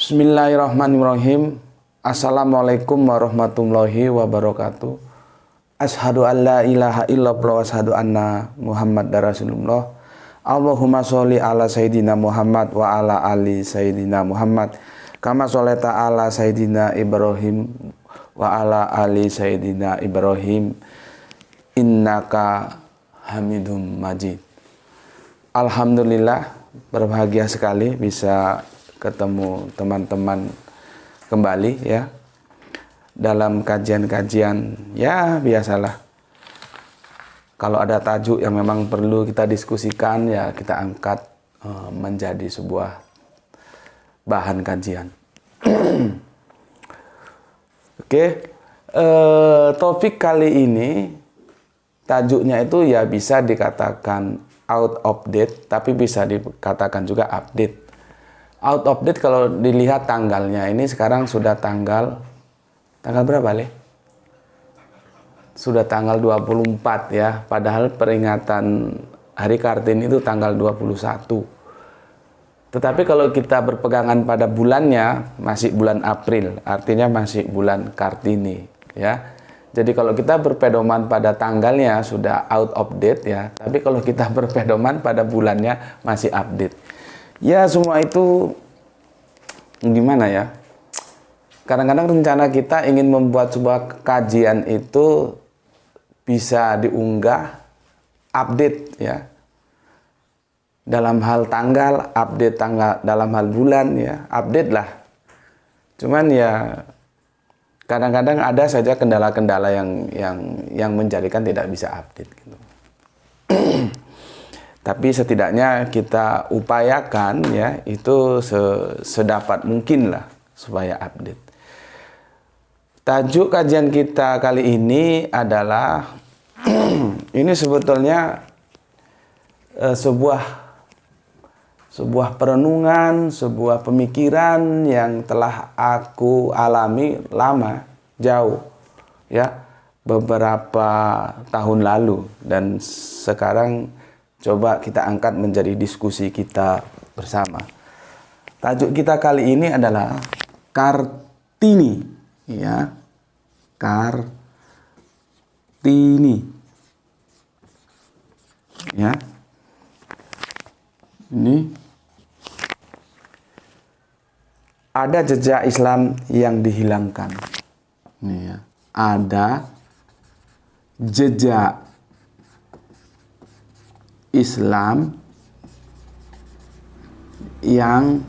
Bismillahirrahmanirrahim. Assalamualaikum warahmatullahi wabarakatuh. Asyhadu an la ilaha illallah wa asyhadu anna Muhammad Rasulullah. Allahumma sholli ala Sayyidina Muhammad wa ala ali Sayyidina Muhammad. Kama sholaita ala Sayyidina Ibrahim wa ala ali Sayyidina Ibrahim. Innaka hamidum majid. Alhamdulillah, berbahagia sekali bisa ketemu teman-teman kembali ya dalam kajian-kajian. Ya biasalah, kalau ada tajuk yang memang perlu kita diskusikan ya kita angkat menjadi sebuah bahan kajian. Oke, topik kali ini tajuknya itu ya bisa dikatakan out of date, tapi bisa dikatakan juga update. Out of date kalau dilihat tanggalnya, ini sekarang sudah tanggal berapa, Le? Sudah tanggal 24 ya, padahal peringatan Hari Kartini itu tanggal 21. Tetapi kalau kita berpegangan pada bulannya, masih bulan April, artinya masih bulan Kartini ya. Jadi kalau kita berpedoman pada tanggalnya sudah out of date ya, tapi kalau kita berpedoman pada bulannya masih update. Ya semua itu gimana ya? Kadang-kadang rencana kita ingin membuat sebuah kajian itu bisa diunggah, update ya. Dalam hal tanggal, update tanggal, dalam hal bulan ya, update lah. Cuman ya kadang-kadang ada saja kendala-kendala yang menjadikan tidak bisa update gitu. Tapi setidaknya kita upayakan ya itu sedapat mungkin lah supaya update. Tajuk kajian kita kali ini adalah ini sebetulnya sebuah perenungan, sebuah pemikiran yang telah aku alami lama, jauh ya, beberapa tahun lalu, dan sekarang coba kita angkat menjadi diskusi kita bersama. Tajuk kita kali ini adalah Kartini ya. Kartini ya. Ini ada jejak Islam yang dihilangkan. Ini ya. Ada jejak Islam yang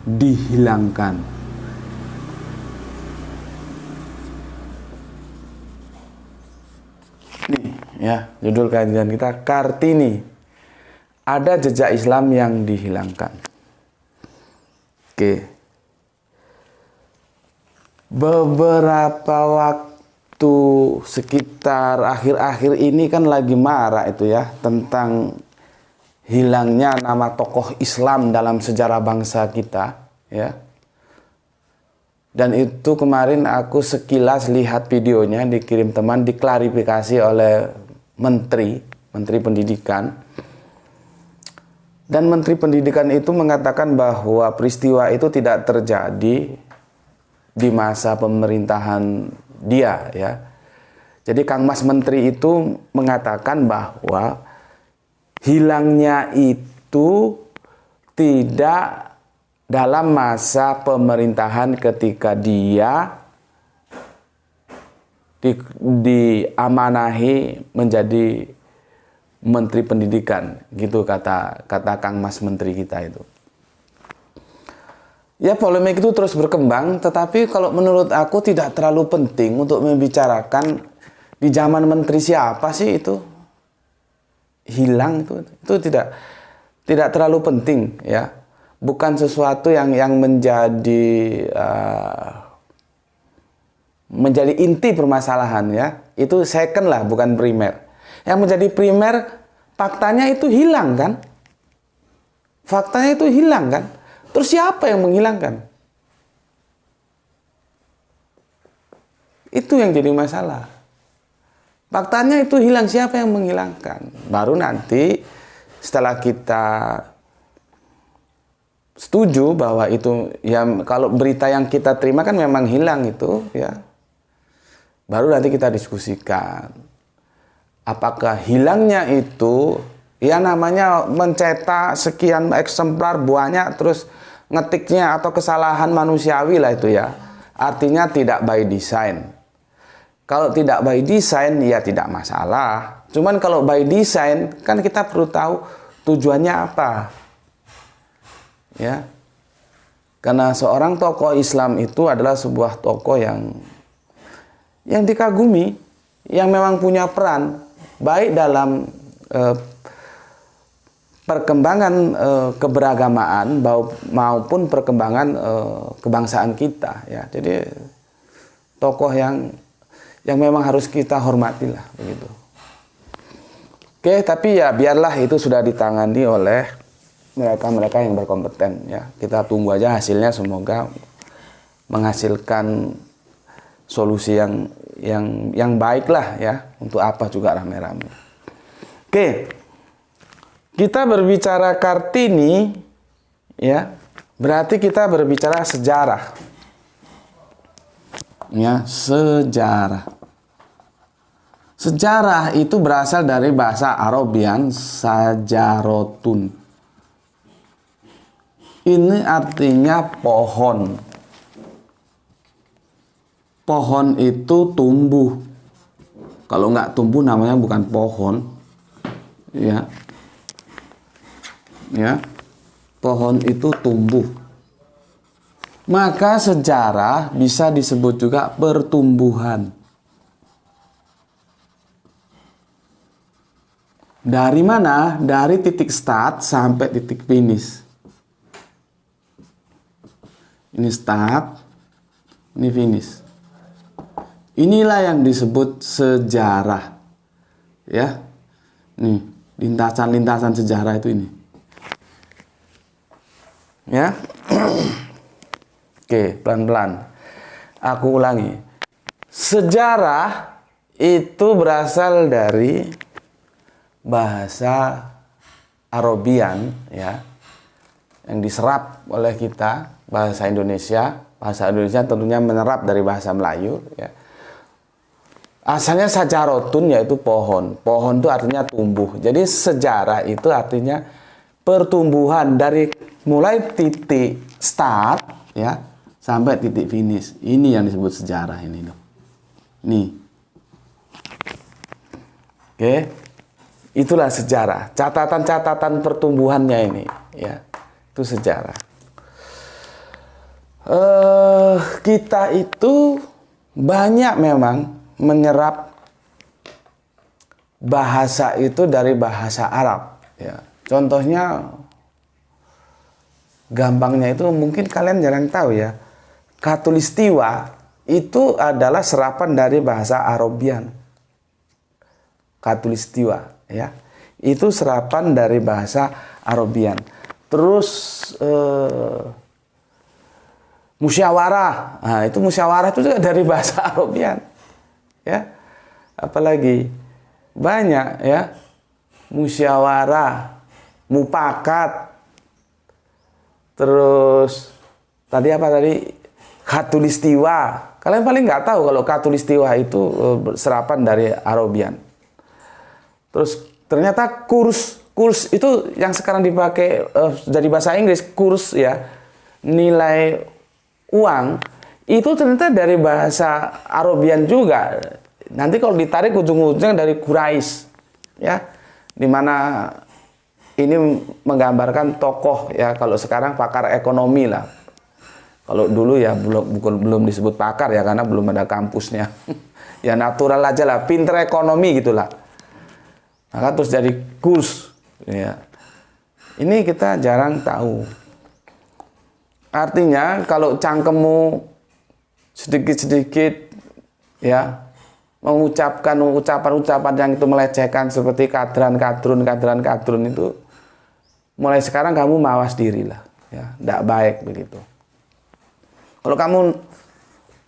dihilangkan. Nih ya, judul kajian kita Kartini. Ada jejak Islam yang dihilangkan. Oke. Beberapa waktu sekitar akhir-akhir ini kan lagi marak itu ya tentang hilangnya nama tokoh Islam dalam sejarah bangsa kita ya. Dan itu kemarin aku sekilas lihat videonya dikirim teman, diklarifikasi oleh Menteri Pendidikan. Dan Menteri Pendidikan itu mengatakan bahwa peristiwa itu tidak terjadi di masa pemerintahan dia ya. Jadi Kang Mas Menteri itu mengatakan bahwa hilangnya itu tidak dalam masa pemerintahan ketika dia diamanahi menjadi Menteri Pendidikan, gitu kata Kang Mas Menteri kita itu. Ya polemik itu terus berkembang, tetapi kalau menurut aku tidak terlalu penting untuk membicarakan di zaman menteri siapa sih itu hilang, itu tidak terlalu penting ya. Bukan sesuatu yang menjadi inti permasalahan ya. Itu second lah, bukan primer. Yang menjadi primer, faktanya itu hilang kan? Faktanya itu hilang kan? Terus siapa yang menghilangkan? Itu yang jadi masalah. Faktanya itu hilang, siapa yang menghilangkan? Baru nanti setelah kita setuju bahwa itu ya, kalau berita yang kita terima kan memang hilang itu ya, baru nanti kita diskusikan apakah hilangnya itu ya namanya mencetak sekian eksemplar banyak terus ngetiknya atau kesalahan manusiawi lah itu ya, artinya tidak by design. Kalau tidak by design ya tidak masalah, cuman kalau by design kan kita perlu tahu tujuannya apa ya, karena seorang tokoh Islam itu adalah sebuah tokoh yang dikagumi, yang memang punya peran baik dalam perkembangan keberagamaan maupun perkembangan kebangsaan kita ya. Jadi tokoh yang memang harus kita hormati lah begitu. Oke, tapi ya biarlah itu sudah ditangani oleh mereka yang berkompeten ya. Kita tunggu aja hasilnya, semoga menghasilkan solusi yang baik lah ya, untuk apa juga rame-rame. Oke, kita berbicara Kartini ya, berarti kita berbicara sejarah ya. Sejarah itu berasal dari bahasa Arabian sajarotun. Ini artinya pohon. Pohon itu tumbuh. Kalau nggak tumbuh namanya bukan pohon. Ya. Ya. Pohon itu tumbuh. Maka sejarah bisa disebut juga pertumbuhan. Dari mana? Dari titik start sampai titik finish. Ini start, ini finish. Inilah yang disebut sejarah. Ya. Nih, lintasan-lintasan sejarah itu ini. Ya. Oke, pelan-pelan. Aku ulangi. Sejarah itu berasal dari bahasa Arabian ya, yang diserap oleh kita. Bahasa Indonesia tentunya menyerap dari bahasa Melayu ya. Asalnya sajarotun, yaitu pohon. Pohon itu artinya tumbuh. Jadi sejarah itu artinya pertumbuhan dari mulai titik start ya sampai titik finish. Ini yang disebut sejarah ini loh. Nih. Oke. Itulah sejarah. Catatan-catatan pertumbuhannya ini ya. Itu sejarah. Kita itu banyak memang menyerap bahasa itu dari bahasa Arab ya. Contohnya gampangnya itu mungkin kalian jarang tahu ya, Khatulistiwa itu adalah serapan dari bahasa Arabian. Khatulistiwa ya, itu serapan dari bahasa Arabian. Terus musyawarah, nah itu musyawarah itu juga dari bahasa Arabian ya. Apalagi banyak ya, musyawarah, mupakat, terus tadi apa tadi, khatulistiwa. Kalian paling nggak tahu kalau khatulistiwa itu serapan dari Arabian. Terus ternyata kurs itu yang sekarang dipakai dari bahasa Inggris, kurs ya, nilai uang itu ternyata dari bahasa Arabian juga. Nanti kalau ditarik ujung-ujungnya dari Quraisy ya, dimana ini menggambarkan tokoh ya, kalau sekarang pakar ekonomi lah. Kalau dulu ya belum disebut pakar ya, karena belum ada kampusnya. Ya natural aja lah, pinter ekonomi gitulah. Maka terus jadi kurs ya. Ini kita jarang tahu. Artinya kalau cangkemmu sedikit-sedikit ya mengucapkan ucapan-ucapan yang itu melecehkan seperti kadran itu, mulai sekarang kamu mawas diri lah ya, tidak baik begitu. Kalau kamu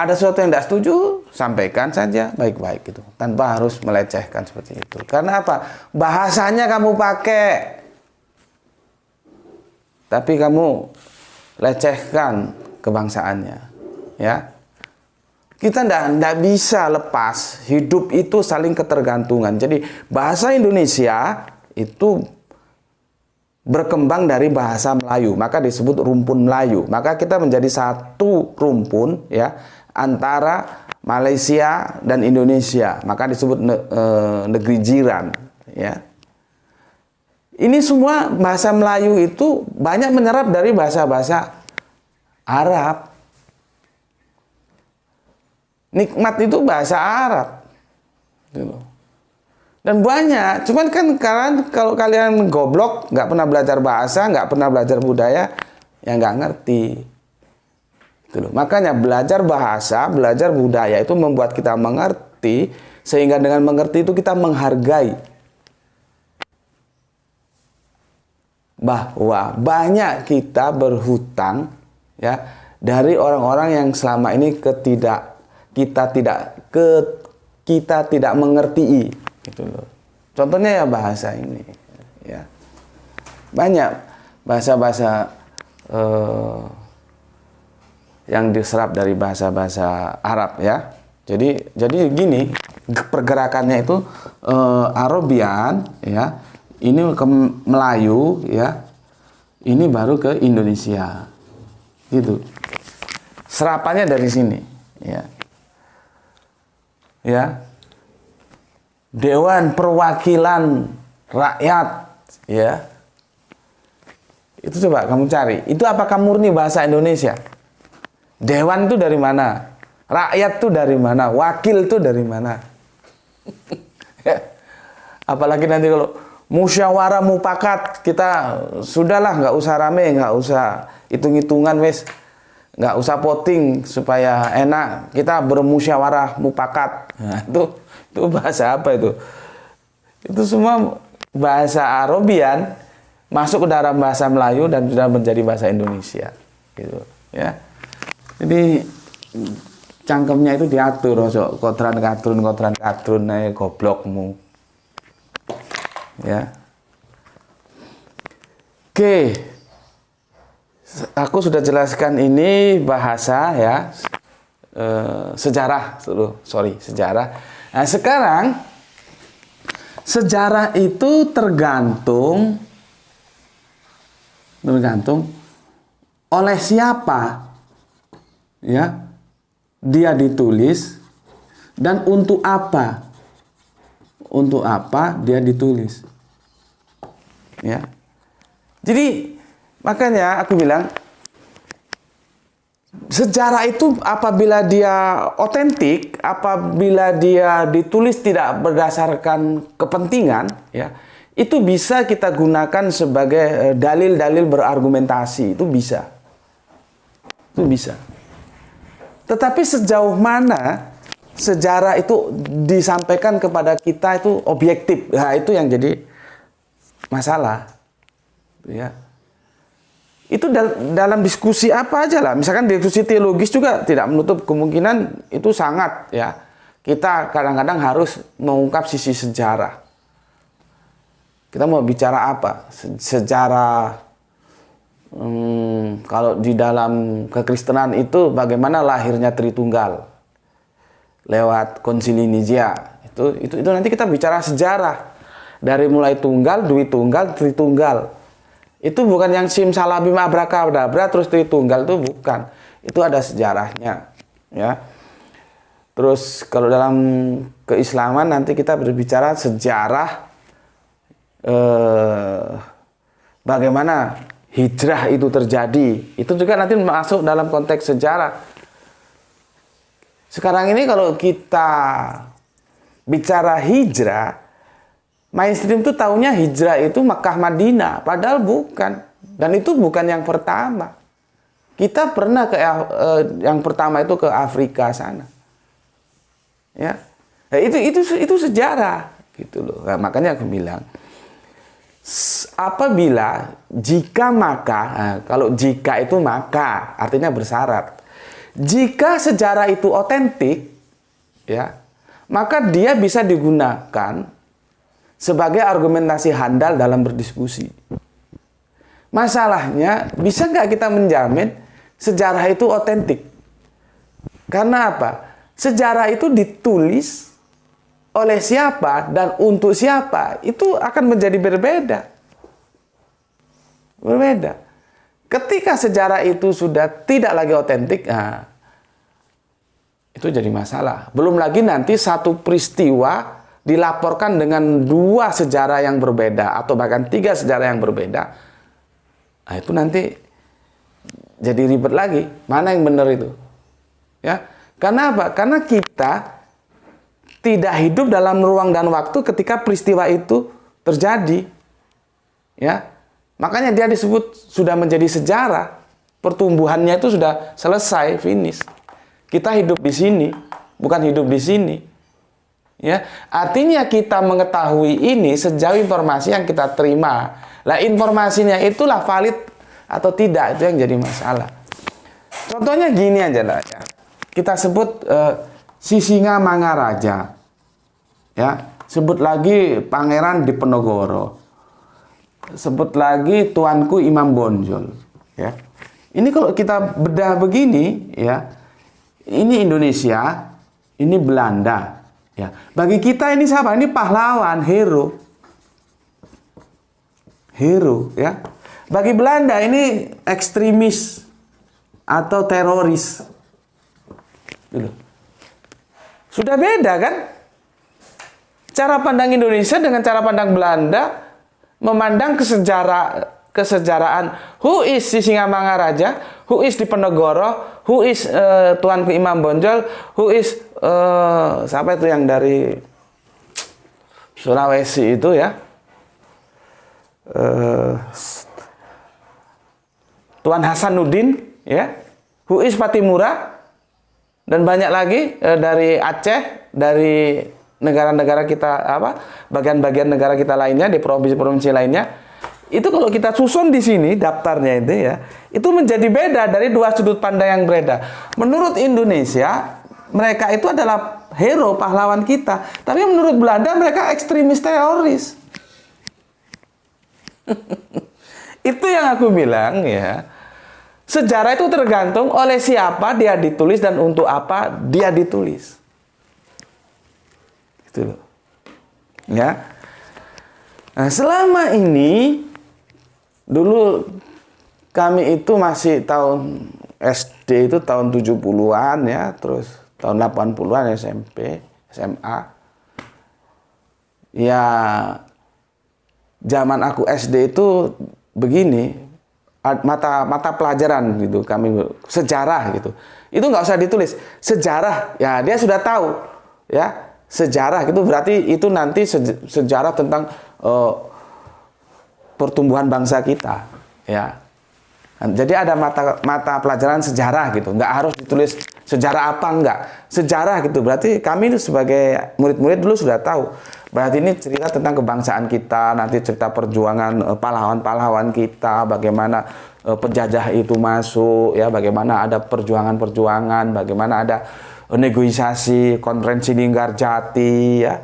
ada sesuatu yang tidak setuju, sampaikan saja baik-baik gitu, tanpa harus melecehkan seperti itu. Karena apa? Bahasanya kamu pakai, tapi kamu lecehkan kebangsaannya, ya. Kita nggak bisa lepas, hidup itu saling ketergantungan. Jadi bahasa Indonesia itu berkembang dari bahasa Melayu, maka disebut rumpun Melayu. Maka kita menjadi satu rumpun, ya, antara Malaysia dan Indonesia, maka disebut negeri jiran, ya. Ini semua bahasa Melayu itu banyak menyerap dari bahasa-bahasa Arab. Nikmat itu bahasa Arab, gitu. Dan banyak. Cuman kan kalau kalian goblok, nggak pernah belajar bahasa, nggak pernah belajar budaya, ya nggak ngerti. Gitu. Makanya belajar bahasa, belajar budaya itu membuat kita mengerti, sehingga dengan mengerti itu kita menghargai bahwa banyak kita berhutang, ya, dari orang-orang yang selama ini kita tidak mengerti, gitu loh. Contohnya ya bahasa ini, ya. Banyak bahasa-bahasa yang diserap dari bahasa-bahasa Arab, ya. Jadi gini, pergerakannya itu Arabian, ya. Ini ke Melayu, ya. Ini baru ke Indonesia. Gitu. Serapannya dari sini, ya. Ya. Dewan Perwakilan Rakyat, ya. Itu coba kamu cari. Itu apakah murni bahasa Indonesia? Dewan itu dari mana? Rakyat itu dari mana? Wakil itu dari mana? Apalagi nanti kalau musyawarah mufakat, kita sudahlah, nggak usah rame, nggak usah hitung-hitungan, wes, nggak usah voting supaya enak, kita bermusyawarah mufakat. Nah, itu bahasa apa itu? Itu semua bahasa Arabian masuk ke dalam bahasa Melayu dan sudah menjadi bahasa Indonesia, gitu, ya. Jadi cangkemnya itu diatur, kodran kadrun, goblokmu. Ya. Oke. Aku sudah jelaskan ini bahasa, ya. Sejarah. Nah, sekarang sejarah itu tergantung oleh siapa, ya, dia ditulis dan untuk apa dia ditulis, ya. Jadi makanya aku bilang sejarah itu apabila dia otentik, apabila dia ditulis tidak berdasarkan kepentingan, ya, itu bisa kita gunakan sebagai dalil-dalil berargumentasi, itu bisa. Tetapi sejauh mana sejarah itu disampaikan kepada kita itu objektif, nah itu yang jadi masalah, ya. Itu dalam diskusi apa aja lah, misalkan diskusi teologis juga tidak menutup kemungkinan itu sangat, ya, kita kadang-kadang harus mengungkap sisi sejarah. Kita mau bicara apa? Sejarah, kalau di dalam kekristenan itu bagaimana lahirnya Tritunggal lewat Konsili Nicea, itu nanti kita bicara sejarah dari mulai tunggal, dwi tunggal, tritunggal. Itu bukan yang simsalabim abrakadabra terus Tritunggal, itu bukan. Itu ada sejarahnya, ya. Terus kalau dalam keislaman nanti kita berbicara sejarah bagaimana hijrah itu terjadi. Itu juga nanti masuk dalam konteks sejarah. Sekarang ini kalau kita bicara hijrah, mainstream itu taunya hijrah itu Makkah Madinah, padahal bukan. Dan itu bukan yang pertama. Kita pernah yang pertama itu ke Afrika sana. Ya. Nah, itu sejarah gitu loh. Nah, makanya aku bilang apabila jika maka, nah, kalau jika itu maka artinya bersyarat. Jika sejarah itu otentik, ya, maka dia bisa digunakan sebagai argumentasi handal dalam berdiskusi. Masalahnya, bisa nggak kita menjamin sejarah itu otentik? Karena apa? Sejarah itu ditulis oleh siapa dan untuk siapa, itu akan menjadi berbeda. Berbeda. Ketika sejarah itu sudah tidak lagi otentik, nah, itu jadi masalah. Belum lagi nanti satu peristiwa dilaporkan dengan 2 sejarah yang berbeda atau bahkan 3 sejarah yang berbeda. Nah, itu nanti jadi ribet lagi. Mana yang benar itu? Ya. Karena apa? Karena kita tidak hidup dalam ruang dan waktu ketika peristiwa itu terjadi. Ya. Makanya dia disebut sudah menjadi sejarah. Pertumbuhannya itu sudah selesai, finish. Kita hidup di sini, bukan hidup di sini. Ya, artinya kita mengetahui ini sejauh informasi yang kita terima. Lah, informasinya itulah valid atau tidak, itu yang jadi masalah. Contohnya gini aja lah ya. Kita sebut Sisingamangaraja. Ya, sebut lagi Pangeran Diponegoro. Sebut lagi Tuanku Imam Bonjol, ya. Ini kalau kita bedah begini, ya. Ini Indonesia, ini Belanda, ya. Bagi kita ini siapa? Ini pahlawan, hero. Hero, ya. Bagi Belanda ini ekstremis atau teroris. Gitu. Sudah beda kan? Cara pandang Indonesia dengan cara pandang Belanda memandang kesejarahan. Who is Sisingamangaraja? Who is Diponegoro? Who is Tuanku Imam Bonjol? Who is siapa itu yang dari Sulawesi itu ya? Tuan Hasanuddin ya? Who is Patimura? Dan banyak lagi dari Aceh, dari negara-negara kita bagian-bagian negara kita lainnya di provinsi-provinsi lainnya. Itu kalau kita susun di sini daftarnya itu ya, itu menjadi beda dari 2 sudut pandang yang berbeda. Menurut Indonesia, mereka itu adalah hero, pahlawan kita. Tapi menurut Belanda mereka ekstremis teroris. Itu yang aku bilang ya. Sejarah itu tergantung oleh siapa dia ditulis dan untuk apa dia ditulis. Gitu loh. Ya. Nah, selama ini dulu kami itu masih tahun SD itu tahun 70-an ya, terus tahun 80-an SMP, SMA. Ya zaman aku SD itu begini, mata pelajaran gitu kami sejarah gitu. Itu nggak usah ditulis. Sejarah ya dia sudah tahu ya. Sejarah itu berarti itu nanti sejarah tentang pertumbuhan bangsa kita ya. Jadi ada mata pelajaran sejarah gitu, nggak harus ditulis sejarah apa enggak, sejarah gitu. Berarti kami itu sebagai murid-murid dulu sudah tahu. Berarti ini cerita tentang kebangsaan kita, nanti cerita perjuangan pahlawan-pahlawan kita, bagaimana penjajah itu masuk ya, bagaimana ada perjuangan-perjuangan, bagaimana ada negosiasi, konferensi Linggarjati ya,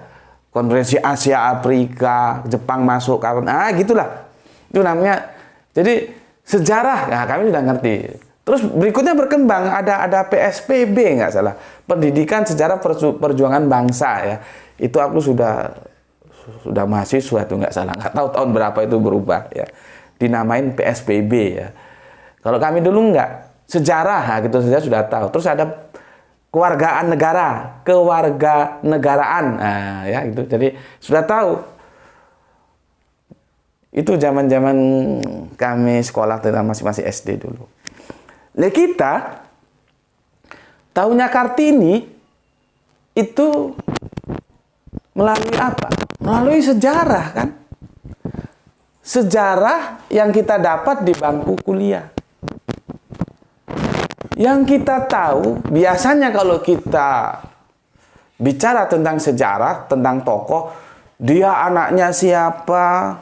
konferensi Asia Afrika, Jepang masuk kapan, gitulah. Itu namanya. Jadi sejarah, nah kami sudah ngerti. Terus berikutnya berkembang, ada PSPB nggak salah, Pendidikan Sejarah Perjuangan Bangsa ya. Itu aku sudah mahasiswa itu nggak salah, nggak tahu tahun berapa itu berubah ya. Dinamain PSPB ya. Kalau kami dulu nggak, sejarah nah, gitu saja sudah tahu. Terus ada kewarganegaraan, nah ya itu. Jadi sudah tahu. Itu zaman-zaman kami sekolah masih SD dulu. Nah kita tahunya Kartini itu melalui apa? Melalui sejarah kan? Sejarah yang kita dapat di bangku kuliah. Yang kita tahu, biasanya kalau kita bicara tentang sejarah, tentang tokoh, dia anaknya siapa,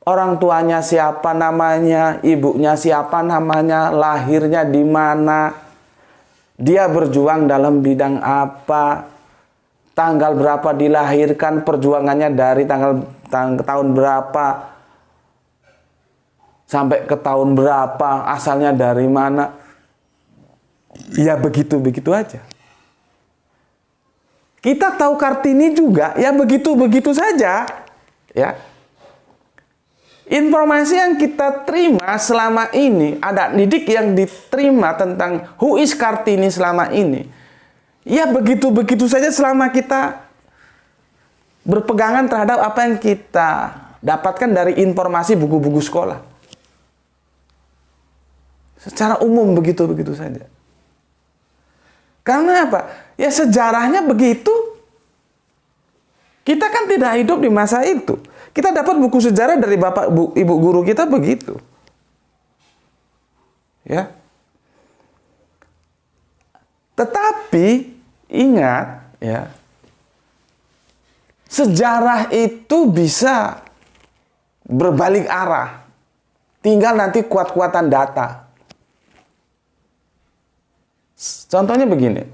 orang tuanya siapa namanya, ibunya siapa namanya, lahirnya di mana, dia berjuang dalam bidang apa, tanggal berapa dilahirkan, perjuangannya dari tahun berapa. sampai ke tahun berapa, asalnya dari mana, ya begitu-begitu aja. Kita tahu Kartini juga, ya begitu-begitu saja, ya. Informasi yang kita terima selama ini, ada didik yang diterima tentang who is Kartini selama ini, ya begitu-begitu saja selama kita berpegangan terhadap apa yang kita dapatkan dari informasi buku-buku sekolah. Secara umum begitu-begitu saja. Karena apa? Ya sejarahnya begitu. Kita kan tidak hidup di masa itu. Kita dapat buku sejarah dari bapak ibu guru kita begitu. Ya. Tetapi ingat ya, sejarah itu bisa berbalik arah. Tinggal nanti kuat-kuatan data. Contohnya begini.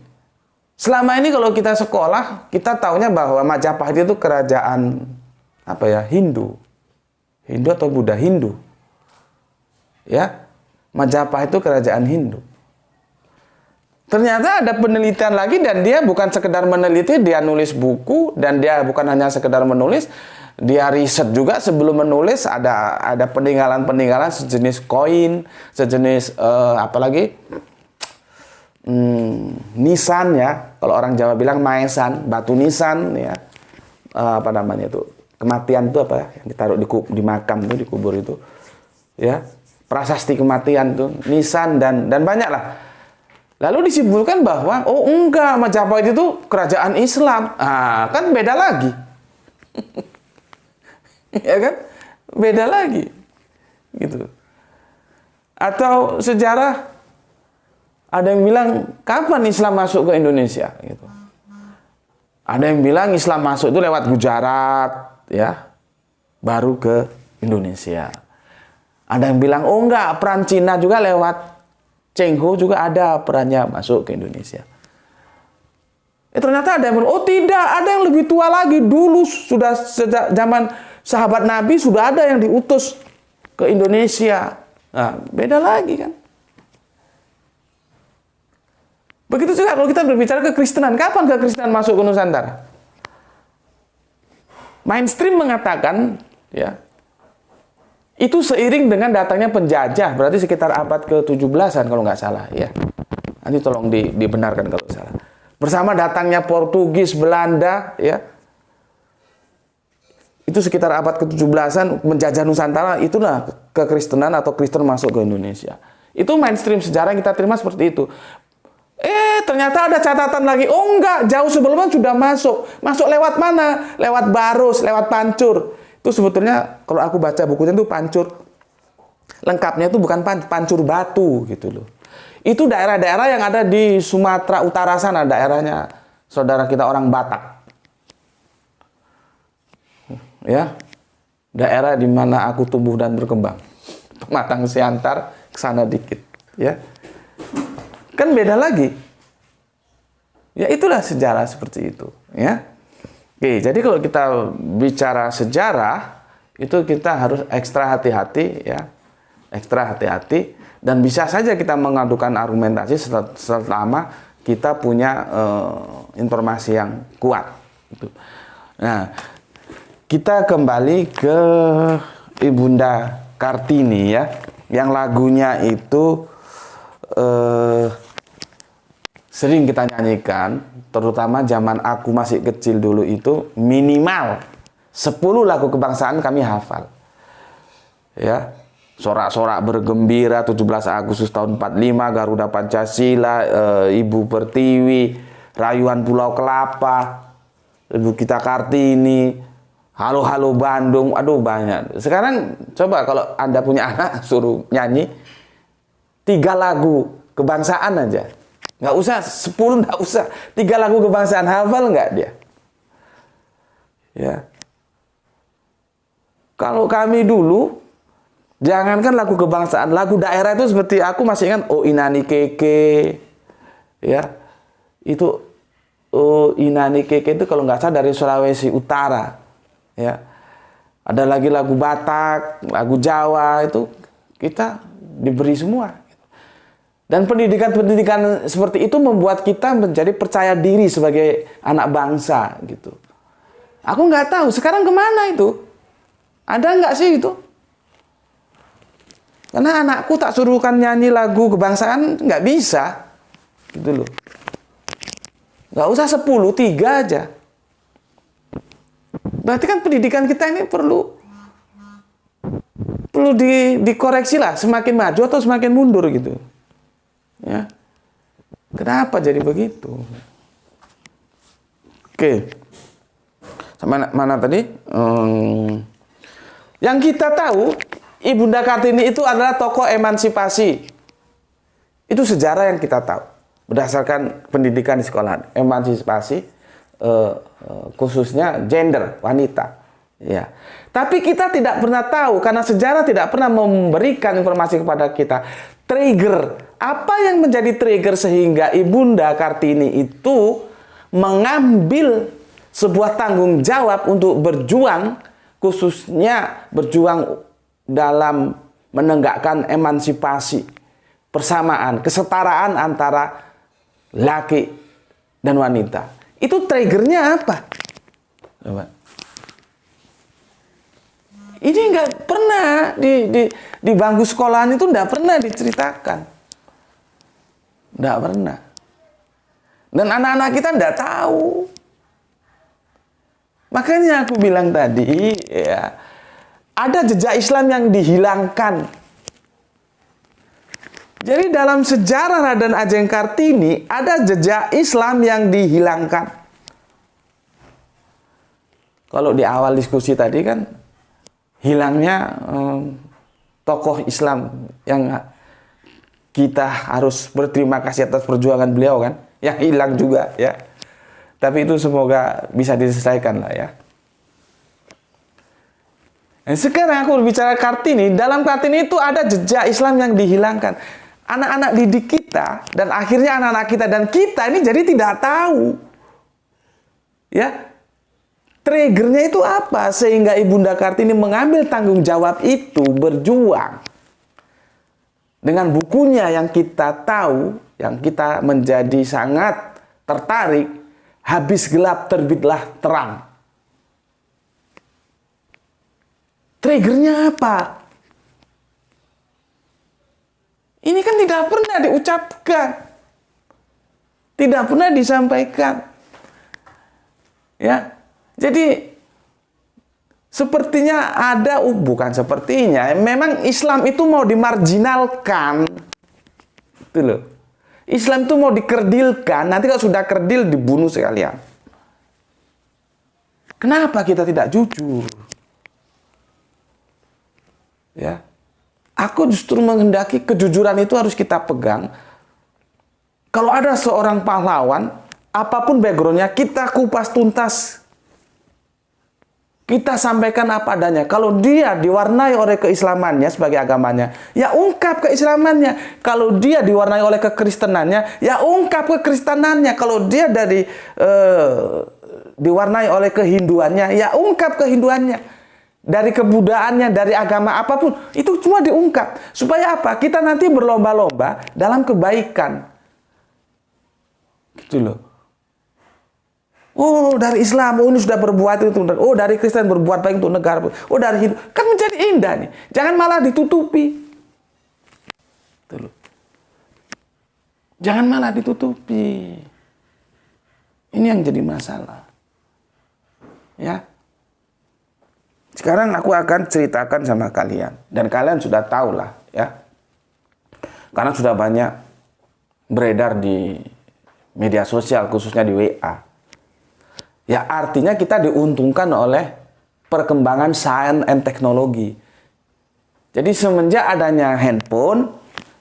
Selama ini kalau kita sekolah, kita taunya bahwa Majapahit itu kerajaan apa ya? Hindu. Hindu atau Buddha? Hindu. Ya. Majapahit itu kerajaan Hindu. Ternyata ada penelitian lagi dan dia bukan sekedar meneliti, dia nulis buku dan dia bukan hanya sekedar menulis, dia riset juga sebelum menulis, ada peninggalan-peninggalan sejenis koin, sejenis apalagi nisan ya, kalau orang Jawa bilang maesan, batu nisan ya, apa namanya itu, kematian itu apa ya, yang ditaruh di makam itu, di kubur itu, ya, prasasti kematian itu, nisan dan banyak lah. Lalu disimpulkan bahwa oh enggak, Majapahit itu kerajaan Islam, kan beda lagi, ya kan, beda lagi, gitu. Atau sejarah. Ada yang bilang, kapan Islam masuk ke Indonesia? Gitu. Ada yang bilang Islam masuk itu lewat Gujarat, ya, baru ke Indonesia. Ada yang bilang, oh enggak, peran Cina juga lewat Cheng Ho juga ada perannya masuk ke Indonesia. Ternyata ada yang bilang, oh tidak, ada yang lebih tua lagi. Dulu sudah sejak zaman sahabat Nabi sudah ada yang diutus ke Indonesia. Nah, beda lagi kan. Begitu juga kalau kita berbicara kekristenan. Kapan kekristenan masuk ke Nusantara? Mainstream mengatakan, ya, itu seiring dengan datangnya penjajah. Berarti sekitar abad ke-17-an kalau nggak salah. Ya. Nanti tolong dibenarkan kalau salah. Bersama datangnya Portugis, Belanda, ya. Itu sekitar abad ke-17-an menjajah Nusantara. Itulah kekristenan atau Kristen masuk ke Indonesia. Itu mainstream sejarah yang kita terima seperti itu. Ternyata ada catatan lagi. Oh enggak, jauh sebelumnya sudah masuk. Masuk lewat mana? Lewat Barus, lewat Pancur. Itu sebetulnya kalau aku baca bukunya itu Pancur. Lengkapnya itu bukan Pancur Batu gitu loh. Itu daerah-daerah yang ada di Sumatera Utara sana, daerahnya saudara kita orang Batak. Ya. Daerah di mana aku tumbuh dan berkembang. Pematang Siantar ke sana dikit, ya. Kan beda lagi. Ya itulah sejarah seperti itu, ya. Oke, jadi kalau kita bicara sejarah, itu kita harus ekstra hati-hati, ya. Ekstra hati-hati dan bisa saja kita mengadukan argumentasi selama kita punya informasi yang kuat. Gitu. Nah, kita kembali ke Ibunda Kartini, ya. Yang lagunya itu sering kita nyanyikan, terutama zaman aku masih kecil dulu itu minimal 10 lagu kebangsaan kami hafal. Ya, sorak-sorak bergembira 17 Agustus tahun 45, Garuda Pancasila, Ibu Pertiwi, Rayuan Pulau Kelapa, Ibu kita Kartini, Halo Halo Bandung, aduh banyak. Sekarang coba kalau Anda punya anak suruh nyanyi 3 lagu kebangsaan aja. Nggak usah 10, nggak usah. 3 lagu kebangsaan hafal nggak dia? Ya. Kalau kami dulu, jangankan lagu kebangsaan, lagu daerah itu seperti aku masih ingat Oh Inani Keke, ya. Itu Oh Inani Keke itu kalau nggak salah dari Sulawesi Utara, ya. Ada lagi lagu Batak, lagu Jawa itu Kita diberi semua. Dan pendidikan-pendidikan seperti itu membuat kita menjadi percaya diri sebagai anak bangsa gitu. Aku nggak tahu sekarang kemana itu. Ada nggak sih itu? Karena anakku tak suruhkan nyanyi lagu kebangsaan nggak bisa, gitu loh. Nggak usah 10, 3 aja. Berarti kan pendidikan kita ini perlu dikoreksi lah, semakin maju atau semakin mundur gitu. Ya. Kenapa jadi begitu? Oke. Mana tadi? Yang kita tahu, Ibunda Kartini itu adalah tokoh emansipasi. Itu sejarah yang kita tahu. Berdasarkan pendidikan di sekolah. Emansipasi, khususnya gender, wanita. Ya. Tapi kita tidak pernah tahu, karena sejarah tidak pernah memberikan informasi kepada kita. Trigger. Apa yang menjadi trigger sehingga Ibunda Kartini itu mengambil sebuah tanggung jawab untuk berjuang, khususnya berjuang dalam menegakkan emansipasi, persamaan, kesetaraan antara laki dan wanita. Itu triggernya apa? Coba. Ini nggak pernah di bangku sekolahan itu nggak pernah diceritakan. Nggak pernah. Dan anak-anak kita nggak tahu. Makanya aku bilang tadi, ya, ada jejak Islam yang dihilangkan. Jadi dalam sejarah Raden Ajeng Kartini ada jejak Islam yang dihilangkan. Kalau di awal diskusi tadi kan hilangnya tokoh Islam yang kita harus berterima kasih atas perjuangan beliau kan, yang hilang juga ya. Tapi itu semoga bisa diselesaikan lah ya. Dan sekarang aku berbicara Kartini, dalam Kartini itu ada jejak Islam yang dihilangkan. Anak-anak didik kita dan akhirnya anak-anak kita dan kita ini jadi tidak tahu. Ya. Triggernya itu apa sehingga Ibunda Kartini mengambil tanggung jawab itu, berjuang. Dengan bukunya yang kita tahu, yang kita menjadi sangat tertarik, Habis Gelap Terbitlah Terang. Triggernya apa? Ini kan tidak pernah diucapkan. Tidak pernah disampaikan. Ya. Jadi sepertinya ada, bukan sepertinya, memang Islam itu mau dimarginalkan. Itu loh. Islam itu mau dikerdilkan, nanti kalau sudah kerdil dibunuh sekalian. Kenapa kita tidak jujur? Ya. Aku justru menghendaki kejujuran itu harus kita pegang. Kalau ada seorang pahlawan, apapun backgroundnya, kita kupas tuntas. Kita sampaikan apa adanya. Kalau dia diwarnai oleh keislamannya sebagai agamanya, ya ungkap keislamannya. Kalau dia diwarnai oleh kekristenannya, ya ungkap kekristenannya. Kalau dia diwarnai oleh kehinduannya, ya ungkap kehinduannya. Dari kebudayaannya, dari agama apapun, itu cuma diungkap. Supaya apa? Kita nanti berlomba-lomba dalam kebaikan. Gitu loh. Oh, dari Islam, oh ini sudah berbuat itu. Oh, dari Kristen berbuat baik untuk negara. Oh, dari Hindu. Kan menjadi indah nih. Jangan malah ditutupi. Gitu loh. Jangan malah ditutupi. Ini yang jadi masalah. Ya. Sekarang aku akan ceritakan sama kalian. Dan kalian sudah tahu lah ya. Karena sudah banyak beredar di media sosial, khususnya di WA. Ya artinya kita diuntungkan oleh perkembangan sains and teknologi. Jadi semenjak adanya handphone,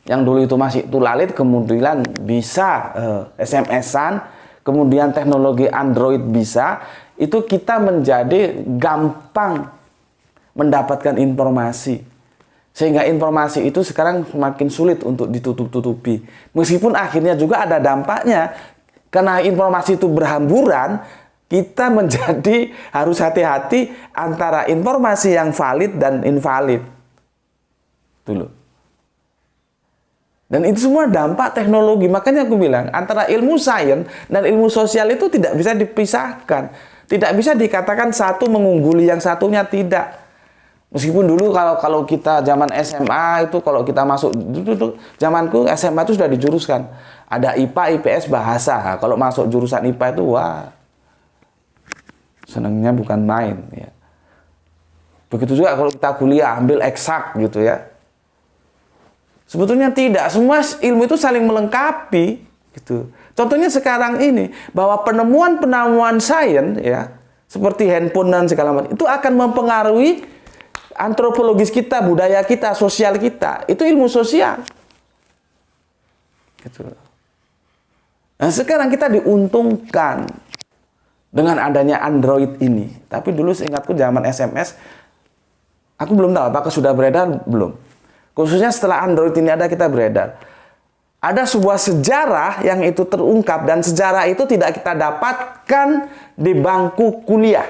yang dulu itu masih tulalit, kemudian bisa SMS-an, kemudian teknologi Android bisa, itu kita menjadi gampang mendapatkan informasi. Sehingga informasi itu sekarang semakin sulit untuk ditutup-tutupi. Meskipun akhirnya juga ada dampaknya. Karena informasi itu berhamburan, kita menjadi harus hati-hati antara informasi yang valid dan invalid. Dulu. Dan itu semua dampak teknologi. Makanya aku bilang, antara ilmu sains dan ilmu sosial itu tidak bisa dipisahkan. Tidak bisa dikatakan satu mengungguli yang satunya, tidak. Meskipun dulu kalau kita zaman SMA itu, kalau kita masuk, dulu zamanku SMA itu sudah dijuruskan. Ada IPA, IPS, bahasa. Kalau masuk jurusan IPA itu, wah, senangnya bukan main. Ya. Begitu juga kalau kita kuliah, ambil eksak gitu ya. Sebetulnya tidak, semua ilmu itu saling melengkapi gitu. Contohnya sekarang ini, bahwa penemuan-penemuan sains ya, seperti handphone dan segala macam, itu akan mempengaruhi antropologis kita, budaya kita, sosial kita. Itu ilmu sosial. Gitu. Nah, sekarang kita diuntungkan dengan adanya Android ini. Tapi dulu seingatku zaman SMS, aku belum tahu apakah sudah beredar, belum. Khususnya setelah Android ini ada, kita beredar. Ada sebuah sejarah yang itu terungkap, dan sejarah itu tidak kita dapatkan di bangku kuliah.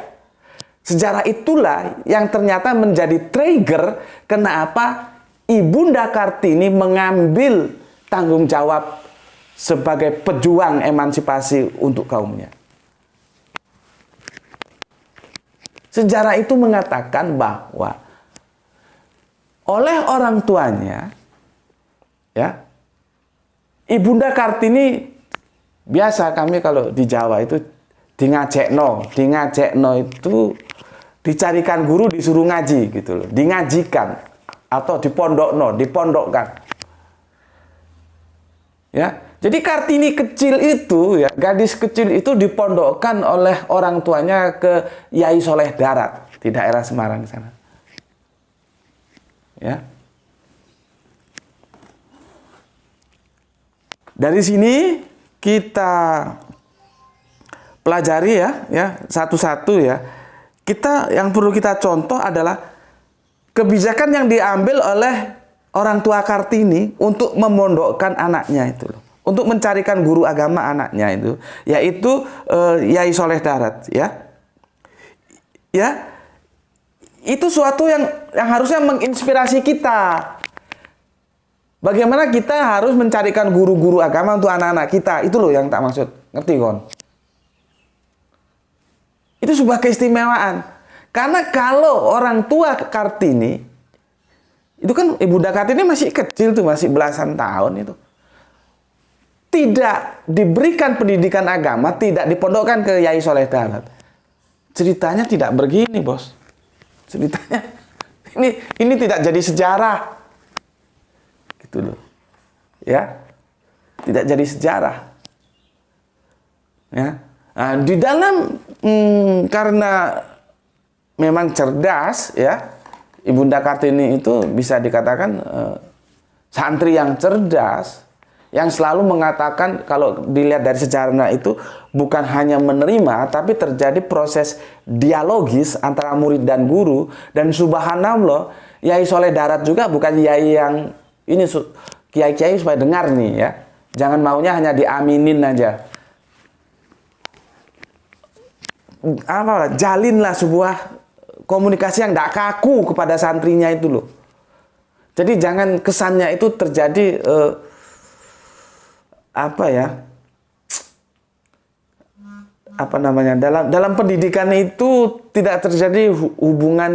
Sejarah itulah yang ternyata menjadi trigger kenapa Ibunda Kartini mengambil tanggung jawab sebagai pejuang emansipasi untuk kaumnya. Sejarah itu mengatakan bahwa oleh orang tuanya, ya, Ibunda Kartini, biasa kami kalau di Jawa itu dingajekno itu dicarikan guru, disuruh ngaji gitu loh, dingajikan atau dipondokkan. Ya, jadi Kartini kecil itu, ya, gadis kecil itu dipondokkan oleh orang tuanya ke Yai Soleh Darat di daerah Semarang sana. Ya. Dari sini kita pelajari ya satu-satu ya. Kita yang perlu kita contoh adalah kebijakan yang diambil oleh orang tua Kartini untuk memondokkan anaknya itu loh. Untuk mencarikan guru agama anaknya itu, yaitu Yai Soleh Darat ya. Ya. Itu suatu yang harusnya menginspirasi kita. Bagaimana kita harus mencarikan guru-guru agama untuk anak-anak kita. Itu loh yang tak maksud. Ngerti kon? Itu sebuah keistimewaan. Karena kalau orang tua Kartini, itu kan Ibunda Kartini masih kecil tuh, masih belasan tahun itu. Tidak diberikan pendidikan agama, tidak dipondokkan ke Yai Soleh Darat. Ceritanya tidak begini, bos. Ceritanya ini tidak jadi sejarah, gitu loh, ya, tidak jadi sejarah, ya. Nah, di dalam karena memang cerdas, ya, Ibunda Kartini itu bisa dikatakan santri yang cerdas, yang selalu mengatakan, kalau dilihat dari sejarahnya itu bukan hanya menerima, tapi terjadi proses dialogis antara murid dan guru. Dan subhanallah, Yai Soleh Darat juga bukan yai yang ini, kiai-kiai supaya dengar nih ya, jangan maunya hanya diaminin aja. Jalinlah sebuah komunikasi yang tidak kaku kepada santrinya itu loh. Jadi jangan kesannya itu terjadi dalam pendidikan itu tidak terjadi hubungan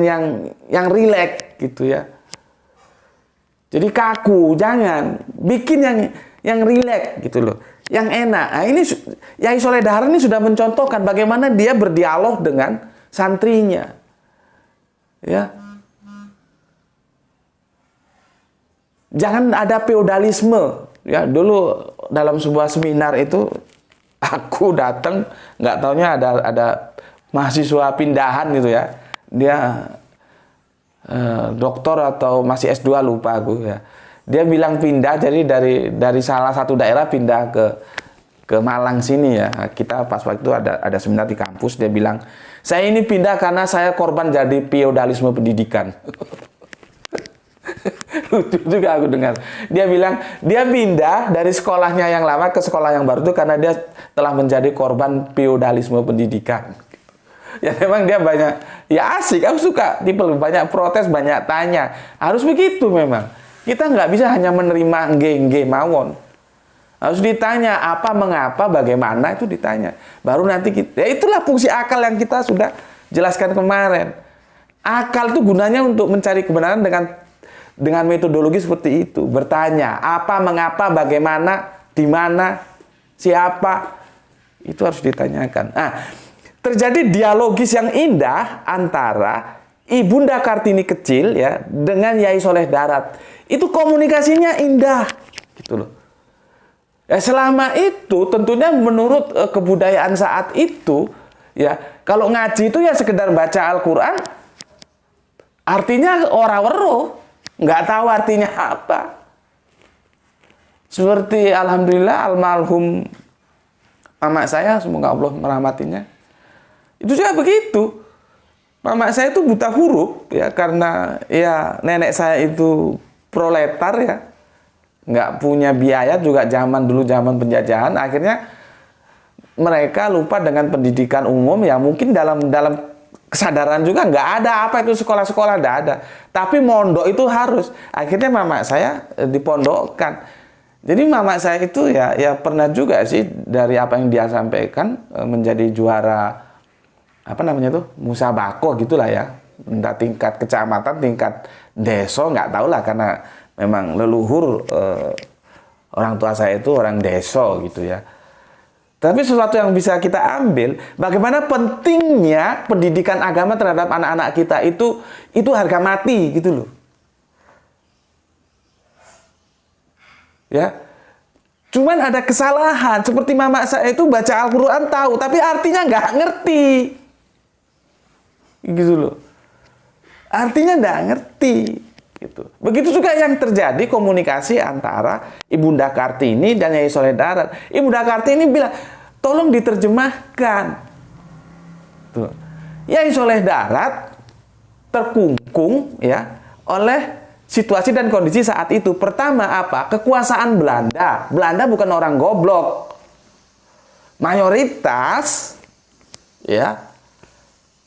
yang rileks gitu ya. Jadi kaku, jangan bikin yang rileks gitu loh, yang enak. Nah, ini Yai Soleh Darat ini sudah mencontohkan bagaimana dia berdialog dengan santrinya, ya. Jangan ada feodalisme. Ya, dulu dalam sebuah seminar itu aku datang, nggak taunya ada mahasiswa pindahan gitu ya. Dia doktor atau masih S2 lupa aku ya. Dia bilang pindah, jadi dari salah satu daerah pindah ke Malang sini ya. Kita pas waktu itu ada seminar di kampus, dia bilang, "Saya ini pindah karena saya korban jadi feodalisme pendidikan." Lucu juga aku dengar. Dia bilang dia pindah dari sekolahnya yang lama ke sekolah yang baru itu karena dia telah menjadi korban feodalisme pendidikan. Ya memang dia banyak, ya asik, aku suka tipe banyak protes, banyak tanya. Harus begitu memang. Kita nggak bisa hanya menerima nge mawon. Harus ditanya apa, mengapa, bagaimana, itu ditanya. Baru nanti kita, ya itulah fungsi akal yang kita sudah jelaskan kemarin. Akal itu gunanya untuk mencari kebenaran dengan metodologi seperti itu. Bertanya apa, mengapa, bagaimana, di mana, siapa, itu harus ditanyakan. Nah, terjadi dialogis yang indah antara Ibunda Kartini kecil ya dengan Yai Soleh Darat. Itu komunikasinya indah, gitu loh. Ya, selama itu tentunya menurut kebudayaan saat itu ya, kalau ngaji itu ya sekedar baca Al-Qur'an, artinya ora-weruh, nggak tahu artinya apa. Seperti alhamdulillah almarhum mama saya, semoga Allah merahmatinya. Itu juga begitu. Mama saya itu buta huruf ya, karena ya nenek saya itu proletar ya, nggak punya biaya juga zaman dulu, zaman penjajahan. Akhirnya mereka lupa dengan pendidikan umum ya, mungkin dalam kesadaran juga nggak ada apa itu sekolah-sekolah, nggak ada. Tapi mondok itu harus. Akhirnya mama saya dipondokkan. Jadi mama saya itu ya pernah juga sih dari apa yang dia sampaikan menjadi juara apa namanya tuh musabako gitulah ya, entah tingkat kecamatan, tingkat desa, nggak tahu lah, karena memang leluhur orang tua saya itu orang desa gitu ya. Tapi sesuatu yang bisa kita ambil, bagaimana pentingnya pendidikan agama terhadap anak-anak kita itu harga mati gitu loh. Ya, cuman ada kesalahan seperti mama saya itu baca Al-Quran tahu, tapi artinya nggak ngerti, gitu loh. Artinya nggak ngerti, gitu. Begitu juga yang terjadi komunikasi antara Ibunda Kartini dan Yai Soleh Darat. Ibunda Kartini bilang, tolong diterjemahkan. Tuh. Yai Soleh Darat terkungkung ya oleh situasi dan kondisi saat itu. Pertama apa? Kekuasaan Belanda. Belanda bukan orang goblok. Mayoritas ya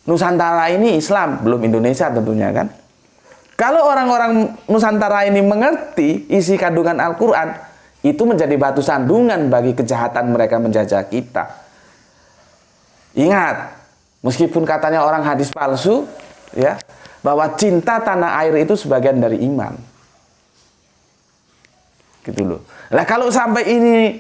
Nusantara ini Islam, belum Indonesia tentunya kan. Kalau orang-orang Nusantara ini mengerti isi kandungan Al-Quran, itu menjadi batu sandungan bagi kejahatan mereka menjajah kita. Ingat, meskipun katanya orang hadis palsu, ya, bahwa cinta tanah air itu sebagian dari iman. Gitu loh. Nah, kalau sampai ini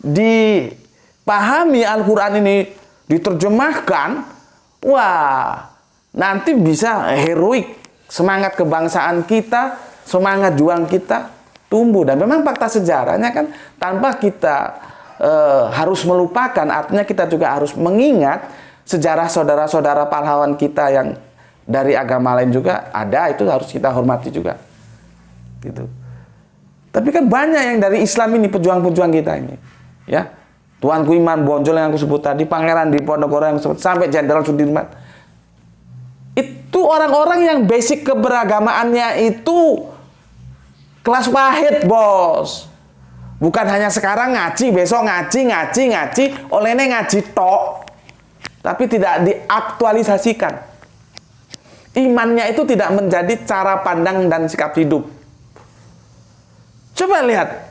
dipahami, Al-Quran ini diterjemahkan, wah, nanti bisa heroik, semangat kebangsaan kita, semangat juang kita tumbuh. Dan memang fakta sejarahnya kan tanpa kita harus melupakan, artinya kita juga harus mengingat sejarah saudara-saudara pahlawan kita yang dari agama lain juga ada, itu harus kita hormati juga. Gitu. Tapi kan banyak yang dari Islam ini, pejuang-pejuang kita ini. Ya. Tuanku Iman Bonjol yang aku sebut tadi, Pangeran Diponegoro yang sebut, sampai Jenderal Sudirman. Itu orang-orang yang basic keberagamaannya itu kelas pahit, bos. Bukan hanya sekarang ngaji, besok ngaji, olehnya ngaji tok. Tapi tidak diaktualisasikan. Imannya itu tidak menjadi cara pandang dan sikap hidup. Coba lihat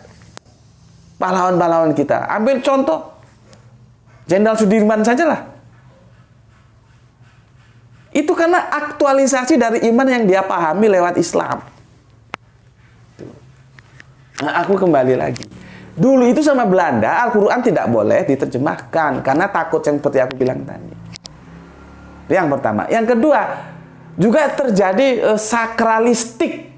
pahlawan-pahlawan kita. Ambil contoh Jenderal Sudirman sajalah. Itu karena aktualisasi dari iman yang dia pahami lewat Islam. Nah, aku kembali lagi. Dulu itu sama Belanda, Al-Quran tidak boleh diterjemahkan karena takut yang seperti aku bilang tadi. Itu yang pertama. Yang kedua, juga terjadi sakralistik.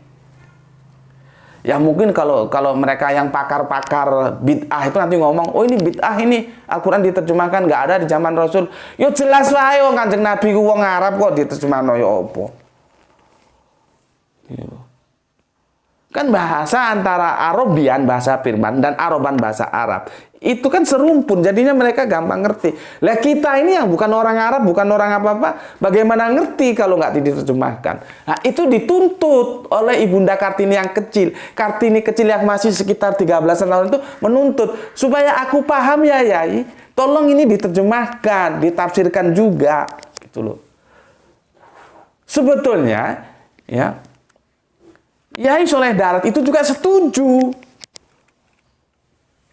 Ya mungkin kalau mereka yang pakar-pakar bid'ah itu nanti ngomong, oh ini bid'ah, ini Al-Quran diterjemahkan nggak ada di zaman Rasul. Yo jelas wae wong Kanjeng Nabi ku wong Arab kok diterjemahno yo apa. Kan bahasa antara Arabian, bahasa Firman, dan Araban, bahasa Arab, itu kan serumpun, jadinya mereka gampang ngerti. Lah kita ini yang bukan orang Arab, bukan orang apa-apa, bagaimana ngerti kalau nggak diterjemahkan? Nah, itu dituntut oleh Ibunda Kartini yang kecil. Kartini kecil yang masih sekitar 13 tahun itu menuntut, supaya aku paham ya Yai, tolong ini diterjemahkan, ditafsirkan juga, gitu loh. Sebetulnya, ya, Yai Soleh Darat itu juga setuju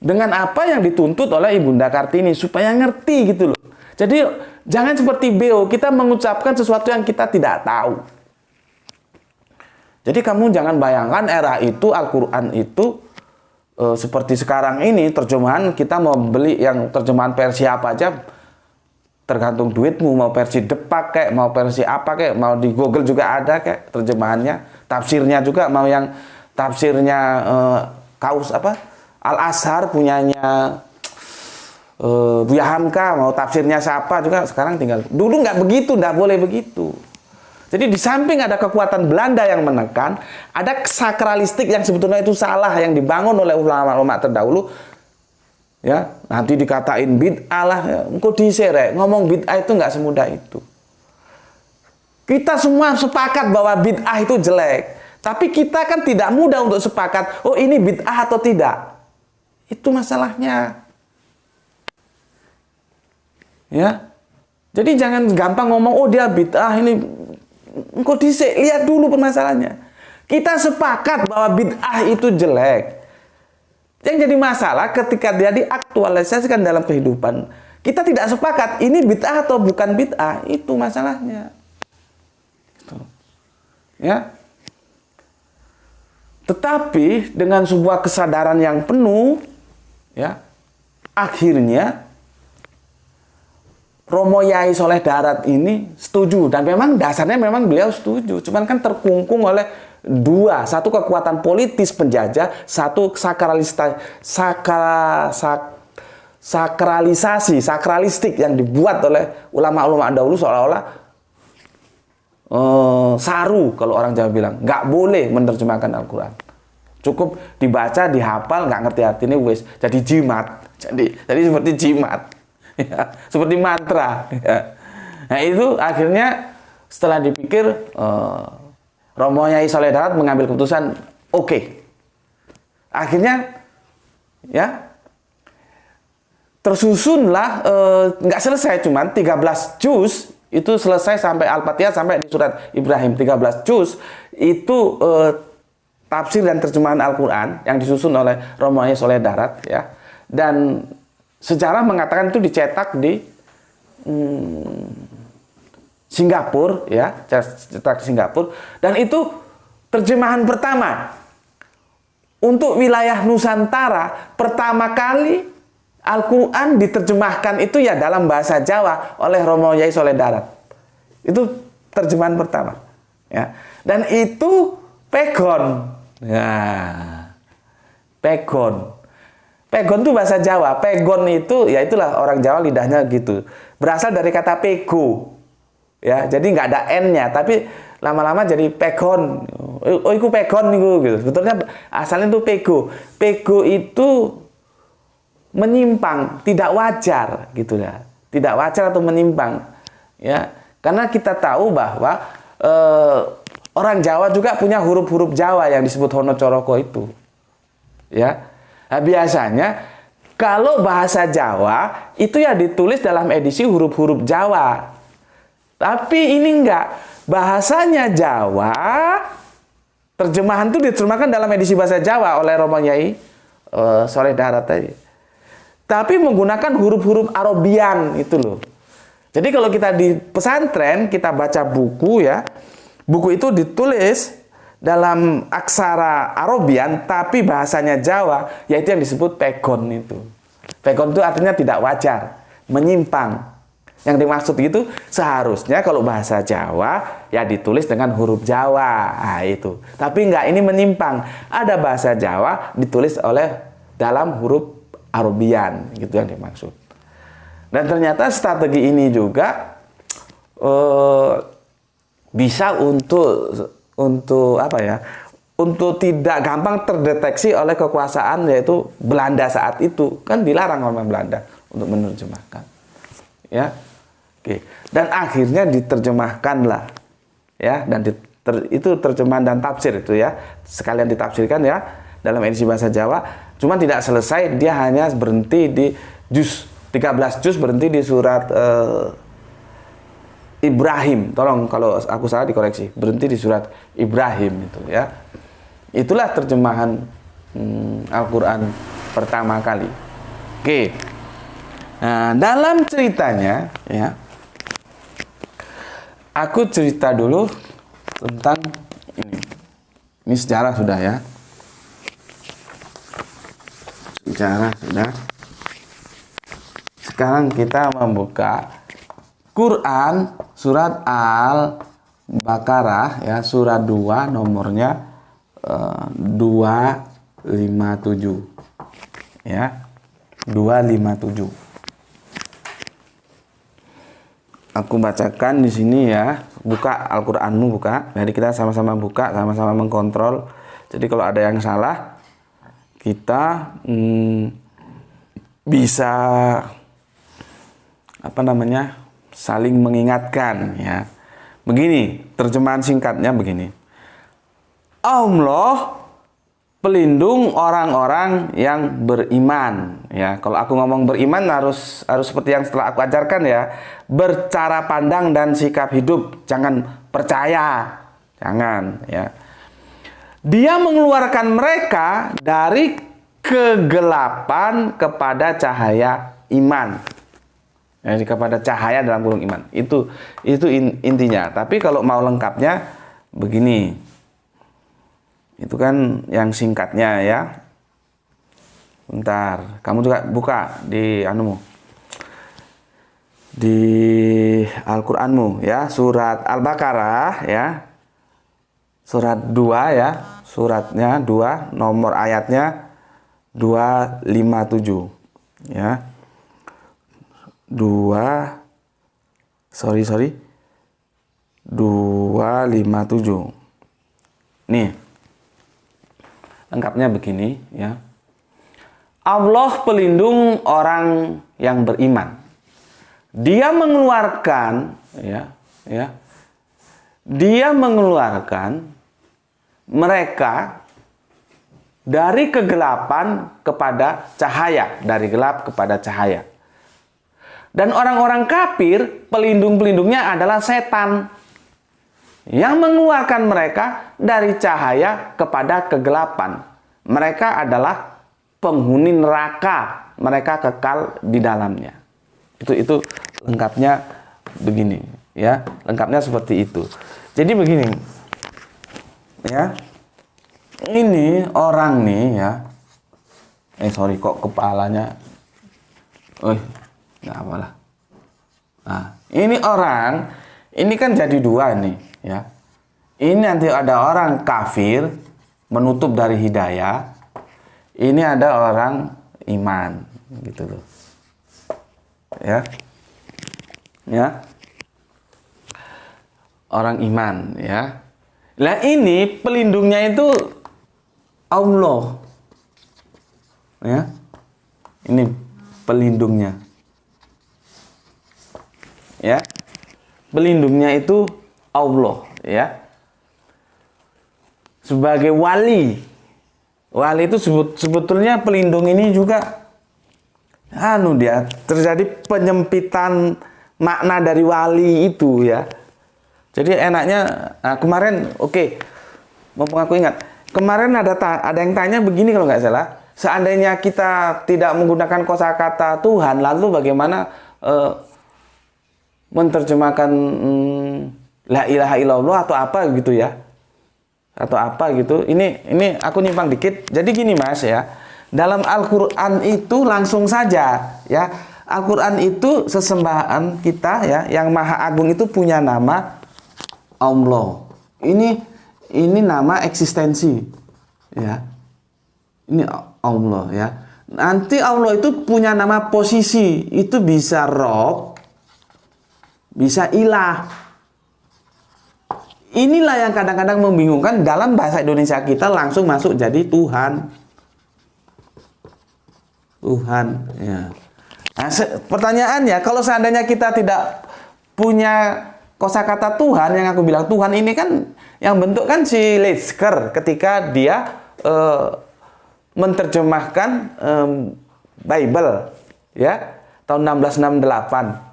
dengan apa yang dituntut oleh Ibunda Kartini, supaya ngerti gitu loh. Jadi jangan seperti beliau, kita mengucapkan sesuatu yang kita tidak tahu. Jadi kamu jangan bayangkan era itu Al-Quran itu seperti sekarang ini, terjemahan kita mau beli yang terjemahan versi apa aja, tergantung duitmu, mau versi Depak kayak, mau versi apa kayak, mau di Google juga ada kayak terjemahannya, tafsirnya juga, mau yang tafsirnya Kaus apa Al-Azhar punyanya Buya Hamka, mau tafsirnya siapa juga sekarang tinggal. Dulu nggak begitu, nggak boleh begitu. Jadi di samping ada kekuatan Belanda yang menekan, ada sakralistik yang sebetulnya itu salah, yang dibangun oleh ulama-ulama terdahulu. Ya, nanti dikatain bid'ah lah, engkau diserek, ngomong bid'ah itu nggak semudah itu. Kita semua sepakat bahwa bid'ah itu jelek, tapi kita kan tidak mudah untuk sepakat, oh ini bid'ah atau tidak. Itu masalahnya. Ya. Jadi jangan gampang ngomong, oh dia bid'ah ini. Engkau lihat dulu permasalahannya. Kita sepakat bahwa bid'ah itu jelek. Yang jadi masalah ketika dia diaktualisasikan dalam kehidupan, kita tidak sepakat ini bid'ah atau bukan bid'ah, itu masalahnya. Gitu. Ya. Tetapi dengan sebuah kesadaran yang penuh, ya, akhirnya Romo Yai Soleh Darat ini setuju, dan memang dasarnya memang beliau setuju, cuman kan terkungkung oleh dua, satu kekuatan politis penjajah, satu sakralistik yang dibuat oleh ulama-ulama dahulu, seolah-olah saru, kalau orang Jawa bilang, nggak boleh menerjemahkan Al-Quran, cukup dibaca, dihafal, nggak ngerti artinya wes jadi jimat, jadi seperti jimat. Ya, seperti mantra. Ya. Nah itu akhirnya setelah dipikir Romo Yai Soleh Darat mengambil keputusan oke. Akhirnya ya tersusunlah nggak selesai, cuman 13 juz itu selesai sampai Al-Fatihah, sampai di surat Ibrahim 13 juz itu tafsir dan terjemahan Al-Quran yang disusun oleh Romo Yai Soleh Darat, ya. Dan sejarah mengatakan itu dicetak di Singapura, ya, cetak di Singapura, dan itu terjemahan pertama untuk wilayah Nusantara. Pertama kali Al-Quran diterjemahkan itu ya dalam bahasa Jawa oleh Romo Yai Soleh Darat. Itu terjemahan pertama, ya. Dan itu pegon, ya, pegon. Pegon itu bahasa Jawa. Pegon itu, ya itulah orang Jawa lidahnya gitu. Berasal dari kata pego. Ya, jadi nggak ada N-nya, tapi lama-lama jadi pegon. Oh, itu pegon nih gitu. Sebetulnya asalnya itu pego. Pego itu menyimpang, tidak wajar gitu ya. Tidak wajar atau menyimpang. Ya, karena kita tahu bahwa orang Jawa juga punya huruf-huruf Jawa yang disebut Hono Coroko itu. Ya. Nah, biasanya kalau bahasa Jawa itu ya ditulis dalam edisi huruf-huruf Jawa. Tapi ini enggak. Bahasanya Jawa, terjemahan itu diterjemahkan dalam edisi bahasa Jawa oleh Romo Yai Soleh Darat tadi. Tapi menggunakan huruf-huruf Arabian itu loh. Jadi kalau kita di pesantren, kita baca buku, ya. Buku itu ditulis dalam aksara Arabian, tapi bahasanya Jawa, yaitu yang disebut pegon itu. Pegon itu artinya tidak wajar, menyimpang. Yang dimaksud itu seharusnya kalau bahasa Jawa, ya ditulis dengan huruf Jawa. Nah, itu. Tapi enggak, ini menyimpang. Ada bahasa Jawa ditulis oleh dalam huruf Arabian, gitu yang dimaksud. Dan ternyata strategi ini juga bisa untuk apa ya? Untuk tidak gampang terdeteksi oleh kekuasaan yaitu Belanda saat itu. Kan dilarang oleh Belanda untuk menerjemahkan. Ya. Oke. Dan akhirnya diterjemahkanlah. Ya, dan itu terjemahan dan tafsir itu ya. Sekalian ditafsirkan ya dalam edisi bahasa Jawa. Cuma tidak selesai, dia hanya berhenti di juz 13 juz, berhenti di surat Ibrahim. Tolong kalau aku salah dikoreksi. Berhenti di surat Ibrahim itu ya. Itulah terjemahan Al-Quran pertama kali. Oke. Nah, dalam ceritanya ya, aku cerita dulu tentang ini. Ini sejarah sudah ya. Sejarah sudah. Sekarang kita membuka Quran surat Al-Baqarah ya, surat 2 nomornya 257 ya, 257. Aku bacakan di sini ya. Buka Al-Qur'anmu, buka. Jadi kita sama-sama buka, sama-sama mengkontrol. Jadi kalau ada yang salah, kita bisa saling mengingatkan ya. Begini, terjemahan singkatnya begini. Allah pelindung orang-orang yang beriman ya. Kalau aku ngomong beriman harus seperti yang setelah aku ajarkan ya. Bercara pandang dan sikap hidup, jangan percaya. Jangan ya. Dia mengeluarkan mereka dari kegelapan kepada cahaya iman. Jadi kepada cahaya dalam kurung iman. Itu intinya. Tapi kalau mau lengkapnya begini. Itu kan yang singkatnya ya. Bentar, kamu juga buka di di Al-Qur'anmu ya, surat Al-Baqarah ya. Surat 2 ya. Suratnya 2, nomor ayatnya 257 ya. 257. Nih. Lengkapnya begini ya. Allah pelindung orang yang beriman. Dia mengeluarkan Dia mengeluarkan mereka dari kegelapan kepada cahaya, dari gelap kepada cahaya. Dan orang-orang kafir, pelindung-pelindungnya adalah setan yang mengeluarkan mereka dari cahaya kepada kegelapan. Mereka adalah penghuni neraka, mereka kekal di dalamnya. Itu lengkapnya begini ya, lengkapnya seperti itu. Jadi begini ya, ini orang nih ya, sorry kok kepalanya, nggak apalah. Nah, ini orang, ini kan jadi dua nih. Ya, ini nanti ada orang kafir menutup dari hidayah, ini ada orang iman, gitu loh. Ya, orang iman, ya. Nah ini pelindungnya itu Allah, ya. Ini pelindungnya, ya. Pelindungnya itu Allah ya. Sebagai wali itu sebetulnya pelindung ini juga dia terjadi penyempitan makna dari wali itu ya. Jadi enaknya kemarin mumpung aku ingat, kemarin ada yang tanya begini kalau nggak salah, seandainya kita tidak menggunakan kosakata Tuhan, lalu bagaimana menerjemahkan la ilaha illallah atau apa gitu ya, atau apa gitu. Ini aku nyimpang dikit. Jadi gini Mas ya, dalam Al-Quran itu langsung saja ya, Al-Quran itu sesembahan kita ya, yang Maha Agung itu punya nama Allah. Ini nama eksistensi ya, ini Allah ya. Nanti Allah itu punya nama posisi, itu bisa Rob, bisa ilah. Inilah yang kadang-kadang membingungkan, dalam bahasa Indonesia kita langsung masuk jadi Tuhan. Ya. Nah, pertanyaannya, kalau seandainya kita tidak punya kosakata Tuhan, yang aku bilang Tuhan ini kan yang bentuk kan si Lesker ketika dia menerjemahkan Bible ya tahun 1668.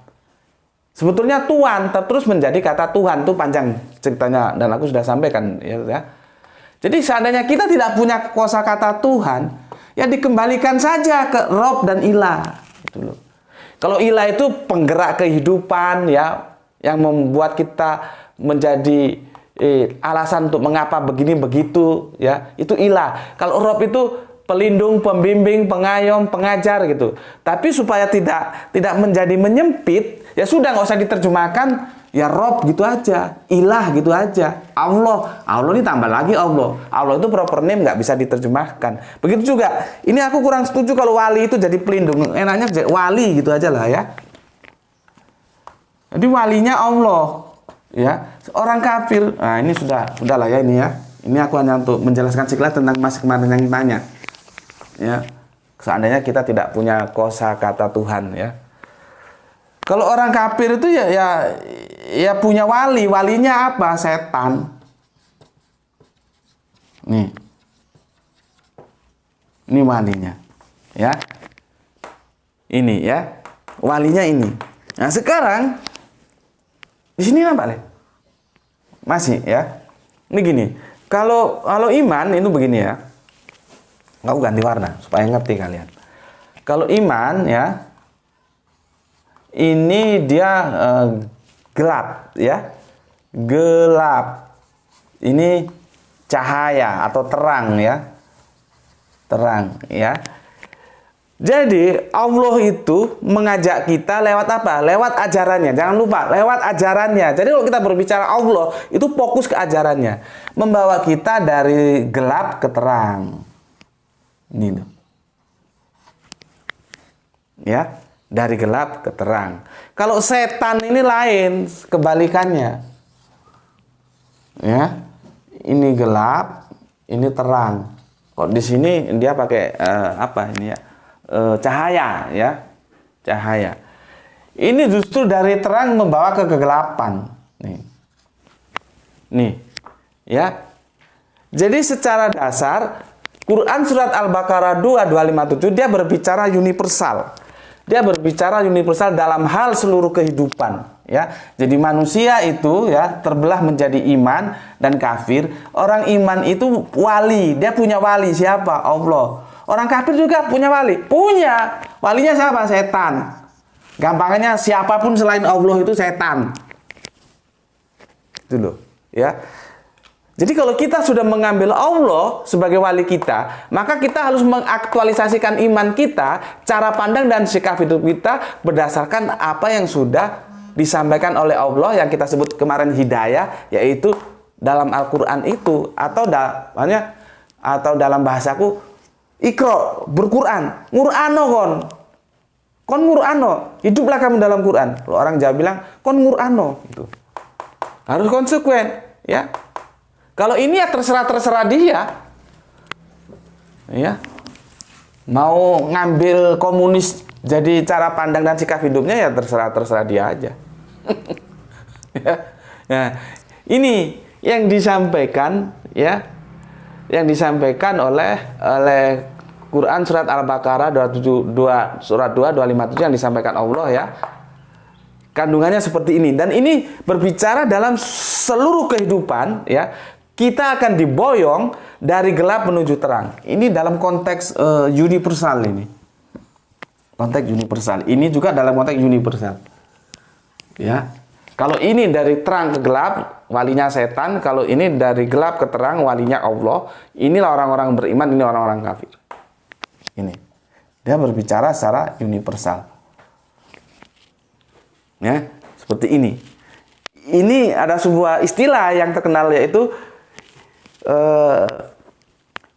Sebetulnya Tuhan terus menjadi kata Tuhan, tuh panjang ceritanya dan aku sudah sampaikan ya. Jadi seandainya kita tidak punya kosakata Tuhan, ya dikembalikan saja ke Rob dan Ilah. Gitu loh. Kalau Ilah itu penggerak kehidupan, ya, yang membuat kita menjadi alasan untuk mengapa begini begitu, ya, itu Ilah. Kalau Rob itu pelindung, pembimbing, pengayom, pengajar gitu. Tapi supaya tidak menjadi menyempit, ya sudah nggak usah diterjemahkan. Ya Rob gitu aja, Ilah gitu aja, Allah ini tambah lagi Allah itu proper name, nggak bisa diterjemahkan. Begitu juga, ini aku kurang setuju kalau wali itu jadi pelindung, enaknya jadi wali gitu aja lah ya. Jadi walinya Allah, ya. Orang kafir, nah ini sudah lah ya ini ya. Ini aku hanya untuk menjelaskan sekilas tentang Mas kemarin yang tanya, ya. Seandainya kita tidak punya kosakata Tuhan, ya. Kalau orang kafir itu ya punya wali. Walinya apa? Setan. Nih. Ini walinya. Ya. Ini ya. Walinya ini. Nah, sekarang di sini nampak, Le? Masih ya. Ini gini. Kalau iman itu begini ya. Enggak ganti warna supaya ngerti kalian. Kalau iman ya, ini dia gelap ya, gelap. Ini cahaya atau terang ya, terang ya. Jadi Allah itu mengajak kita lewat apa? Lewat ajarannya. Jangan lupa, lewat ajarannya. Jadi kalau kita berbicara Allah, itu fokus ke ajarannya, membawa kita dari gelap ke terang. Ini loh. Ya. Dari gelap ke terang. Kalau setan ini lain, kebalikannya. Ya. Ini gelap, ini terang. Kok di sini dia pakai apa ini ya? Cahaya ya. Cahaya. Ini justru dari terang membawa ke kegelapan. Nih. Ya. Jadi secara dasar Quran surat Al-Baqarah 2257 dia berbicara universal. Dia berbicara universal dalam hal seluruh kehidupan, ya. Jadi manusia itu ya terbelah menjadi iman dan kafir. Orang iman itu wali, dia punya wali siapa? Allah. Orang kafir juga punya wali, punya. Walinya siapa? Setan. Gampangnya siapapun selain Allah itu setan. Itu loh, ya. Jadi kalau kita sudah mengambil Allah sebagai wali kita, maka kita harus mengaktualisasikan iman kita, cara pandang dan sikap hidup kita berdasarkan apa yang sudah disampaikan oleh Allah yang kita sebut kemarin hidayah, yaitu dalam Al-Quran itu, atau dalam bahasaku Iqra, berquran, ngur'ano kon ngur'ano, hiduplah kamu dalam Quran. Kalau orang Jawa bilang kon ngur'ano, itu harus konsekuen, ya. Kalau ini ya terserah dia. Ya. Mau ngambil komunis jadi cara pandang dan sikap hidupnya ya terserah dia aja. Ya. Nah, ini yang disampaikan ya. Yang disampaikan oleh Quran surat Al-Baqarah 257 yang disampaikan Allah ya. Kandungannya seperti ini, dan ini berbicara dalam seluruh kehidupan ya. Kita akan diboyong dari gelap menuju terang. Ini dalam konteks universal ini. Konteks universal. Ini juga dalam konteks universal. Ya. Kalau ini dari terang ke gelap, walinya setan. Kalau ini dari gelap ke terang, walinya Allah. Inilah orang-orang beriman, ini orang-orang kafir. Ini. Dia berbicara secara universal. Ya, seperti ini. Ini ada sebuah istilah yang terkenal, yaitu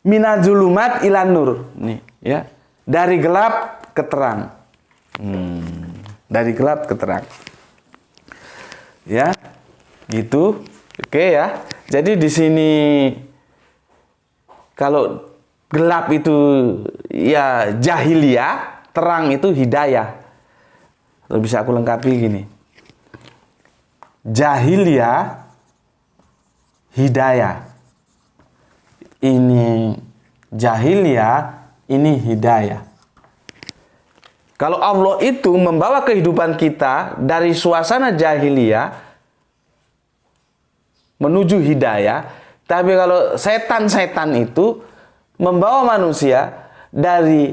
minazulumat ilan nur, nih ya, dari gelap ke terang, dari gelap ke terang, ya, gitu, oke ya. Jadi di sini kalau gelap itu ya jahiliyah, terang itu hidayah. Atau bisa aku lengkapi gini, jahiliyah, hidayah. Ini jahiliyah, ini hidayah. Kalau Allah itu membawa kehidupan kita dari suasana jahiliyah menuju hidayah, Tapi kalau setan-setan itu membawa manusia dari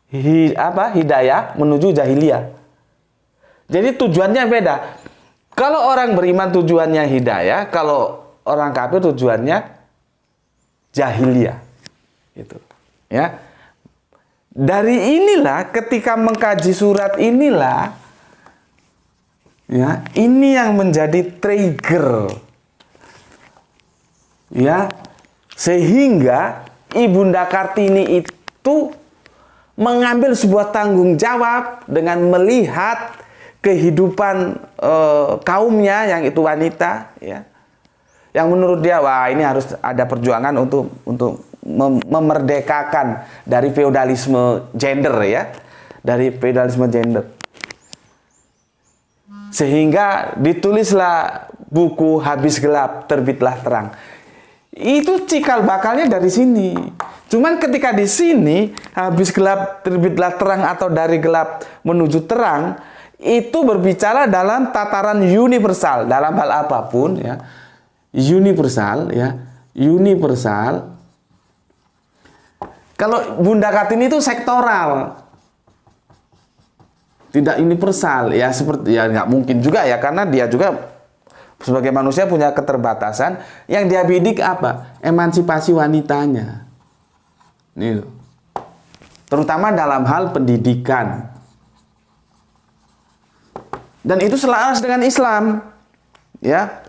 hidayah menuju jahiliyah. Jadi tujuannya beda. Kalau orang beriman tujuannya hidayah, kalau orang kafir tujuannya jahiliyah. Gitu. Ya. Dari inilah ketika mengkaji surat inilah, ya, ini yang menjadi trigger, ya, sehingga Ibunda Kartini itu mengambil sebuah tanggung jawab dengan melihat kehidupan kaumnya yang itu wanita, ya, yang menurut dia wah ini harus ada perjuangan untuk memerdekakan dari feodalisme gender, ya, dari feodalisme gender. Sehingga ditulislah buku Habis Gelap Terbitlah Terang. Itu cikal bakalnya dari sini. Cuman ketika di sini habis gelap terbitlah terang atau dari gelap menuju terang, itu berbicara dalam tataran universal dalam hal apapun, ya. Universal, ya. Universal. Kalau Bunda Kartini itu sektoral. Tidak universal, ya, seperti ya nggak mungkin juga, ya, karena dia juga sebagai manusia punya keterbatasan. Yang dia bidik apa? Emansipasi wanitanya. Nih, terutama dalam hal pendidikan. Dan itu selaras dengan Islam, ya.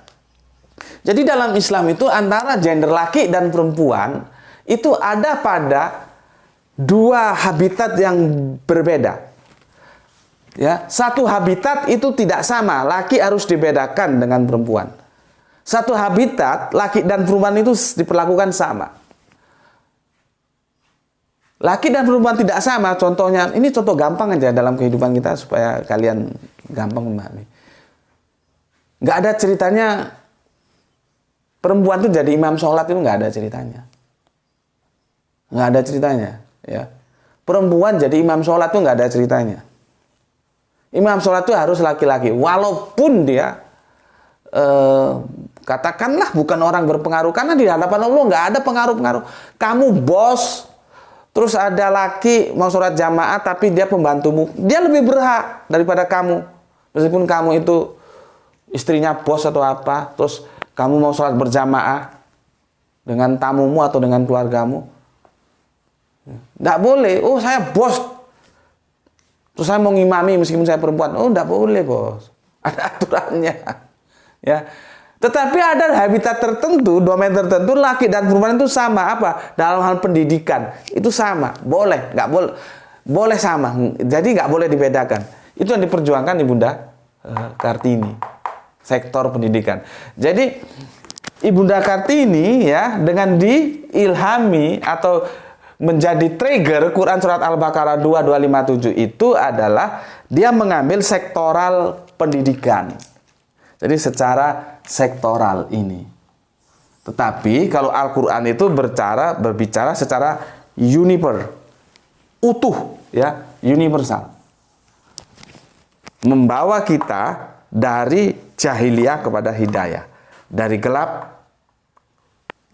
Jadi dalam Islam itu antara gender laki dan perempuan itu ada pada dua habitat yang berbeda. Ya, satu habitat itu tidak sama, laki harus dibedakan dengan perempuan. Satu habitat, laki dan perempuan itu diperlakukan sama. Laki dan perempuan tidak sama, contohnya, ini contoh gampang aja dalam kehidupan kita supaya kalian gampang memahami. Nggak ada ceritanya perempuan itu jadi imam sholat, itu nggak ada ceritanya. Nggak ada ceritanya, ya. Perempuan jadi imam sholat itu nggak ada ceritanya. Imam sholat itu harus laki-laki, walaupun dia katakanlah bukan orang berpengaruh, karena di hadapan Allah nggak ada pengaruh-pengaruh. Kamu bos, terus ada laki mau sholat jamaah tapi dia pembantumu, dia lebih berhak daripada kamu. Meskipun kamu itu istrinya bos atau apa, terus kamu mau sholat berjamaah dengan tamumu atau dengan keluargamu, nggak boleh. Oh, saya bos, terus saya mau ngimami meskipun saya perempuan. Oh, enggak boleh, bos. Ada aturannya. Ya. Tetapi ada habitat tertentu, domain tertentu, laki dan perempuan itu sama. Apa? Dalam hal pendidikan. Itu sama. Boleh. Nggak boleh. Boleh sama. Jadi nggak boleh dibedakan. Itu yang diperjuangkan Ibunda Kartini. Sektor pendidikan. Jadi, Ibunda Kartini, ya, dengan diilhami atau menjadi trigger Quran Surat Al-Baqarah 2257 itu adalah dia mengambil sektoral pendidikan. Jadi secara sektoral ini. Tetapi kalau Al-Quran itu berbicara secara utuh, ya, universal. Membawa kita dari jahiliyah kepada hidayah, dari gelap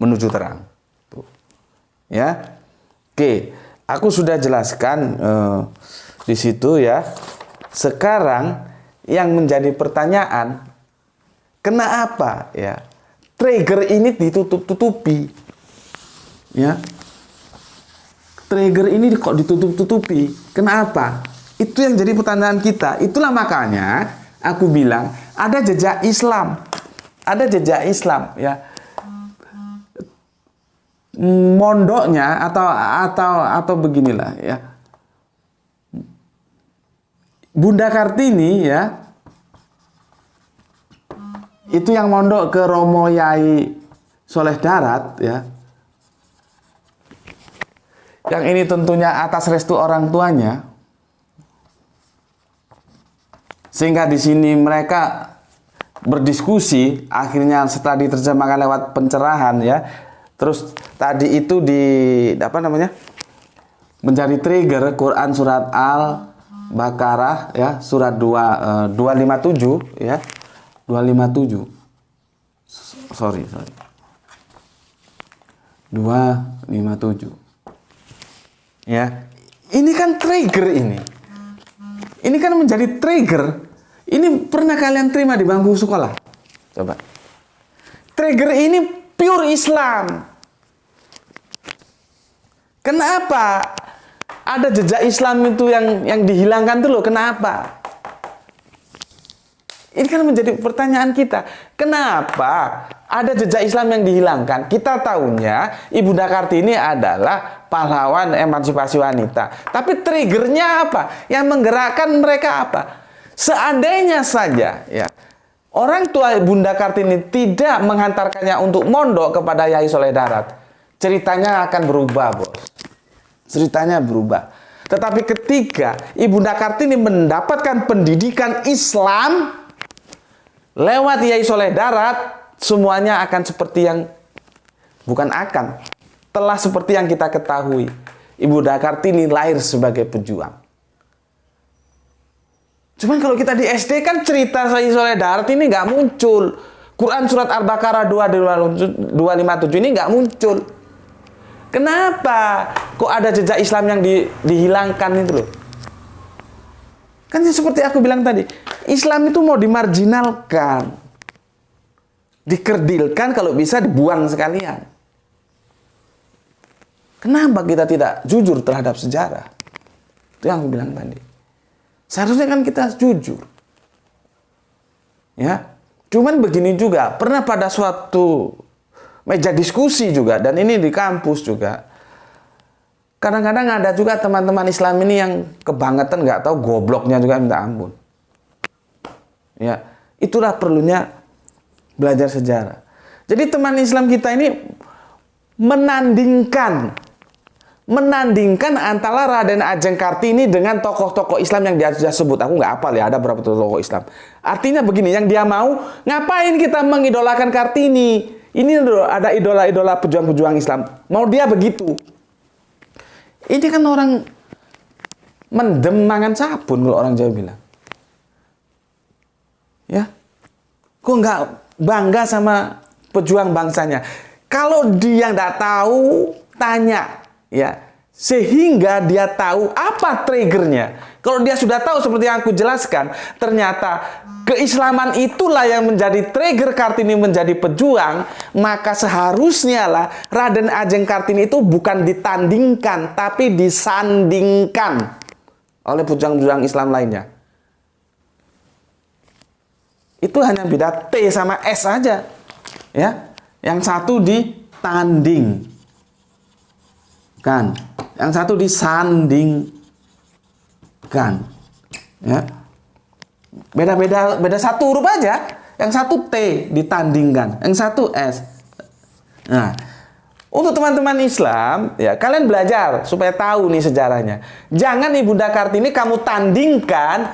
menuju terang. Tuh. Ya. Oke, aku sudah jelaskan di situ, ya. Sekarang yang menjadi pertanyaan, kenapa, ya, trigger ini ditutup-tutupi? Ya. Trigger ini kok ditutup-tutupi? Kenapa? Itu yang jadi pertanyaan kita. Itulah makanya aku bilang ada jejak Islam. Ada jejak Islam, ya. Mondoknya atau beginilah, ya. Bunda Kartini, ya, itu yang mondok ke Romo Yai Soleh Darat, ya. Yang ini tentunya atas restu orang tuanya. Sehingga di sini mereka berdiskusi, akhirnya setelah diterjemahkan lewat pencerahan, ya. Terus tadi itu menjadi trigger Quran Surat Al-Baqarah, ya, surat 257, ya. 257. Sorry. 257. Ya. Ini kan trigger ini. Ini kan menjadi trigger. Ini pernah kalian terima di bangku sekolah? Coba. Trigger ini pure Islam. Kenapa ada jejak Islam itu yang dihilangkan tuh loh? Kenapa? Ini kan menjadi pertanyaan kita. Kenapa ada jejak Islam yang dihilangkan? Kita tahunya Ibunda Kartini adalah pahlawan emansipasi wanita. Tapi triggernya apa? Yang menggerakkan mereka apa? Seandainya saja ya orang tua Bunda Kartini tidak menghantarkannya untuk mondok kepada Yai Soleh Darat, ceritanya akan berubah, bos. Ceritanya berubah. Tetapi ketika Ibunda Kartini mendapatkan pendidikan Islam lewat Yai Soleh Darat, semuanya akan seperti yang telah seperti yang kita ketahui. Ibunda Kartini lahir sebagai pejuang. Cuman kalau kita di SD kan cerita Yai Soleh Darat ini nggak muncul. Quran surat Al-Baqarah 257 ini nggak muncul. Kenapa? Kok ada jejak Islam yang dihilangkan itu loh? Kan seperti aku bilang tadi, Islam itu mau dimarginalkan, dikerdilkan, kalau bisa dibuang sekalian. Kenapa kita tidak jujur terhadap sejarah? Itu yang aku bilang tadi. Seharusnya kan kita jujur. Ya, cuman begini juga, pernah pada suatu meja diskusi juga, dan ini di kampus juga. Kadang-kadang ada juga teman-teman Islam ini yang kebangetan, nggak tahu gobloknya juga minta ampun. Ya, itulah perlunya belajar sejarah. Jadi teman Islam kita ini menandingkan antara Raden Ajeng Kartini dengan tokoh-tokoh Islam yang dia sebut. Aku nggak hafal ya, ada berapa tokoh Islam. Artinya begini, yang dia mau, ngapain kita mengidolakan Kartini? Ini loh, ada idola-idola pejuang-pejuang Islam. Mau dia begitu. Ini kan orang mendem mangan sabun kalau orang Jawa bilang. Ya. Kok nggak bangga sama pejuang bangsanya? Kalau dia nggak tahu, tanya. Ya. Sehingga dia tahu apa triggernya. Kalau dia sudah tahu seperti yang aku jelaskan, ternyata keislaman itulah yang menjadi trigger Kartini menjadi pejuang, maka seharusnya lah Raden Ajeng Kartini itu bukan ditandingkan, tapi disandingkan oleh pejuang-pejuang Islam lainnya. Itu hanya beda T sama S saja. Ya. Yang satu ditanding. Kan. Yang satu disandingkan. Ya. Beda satu huruf aja. Yang satu T ditandingkan, yang satu S. Nah, untuk teman-teman Islam, ya kalian belajar supaya tahu nih sejarahnya. Jangan Ibunda Kartini kamu tandingkan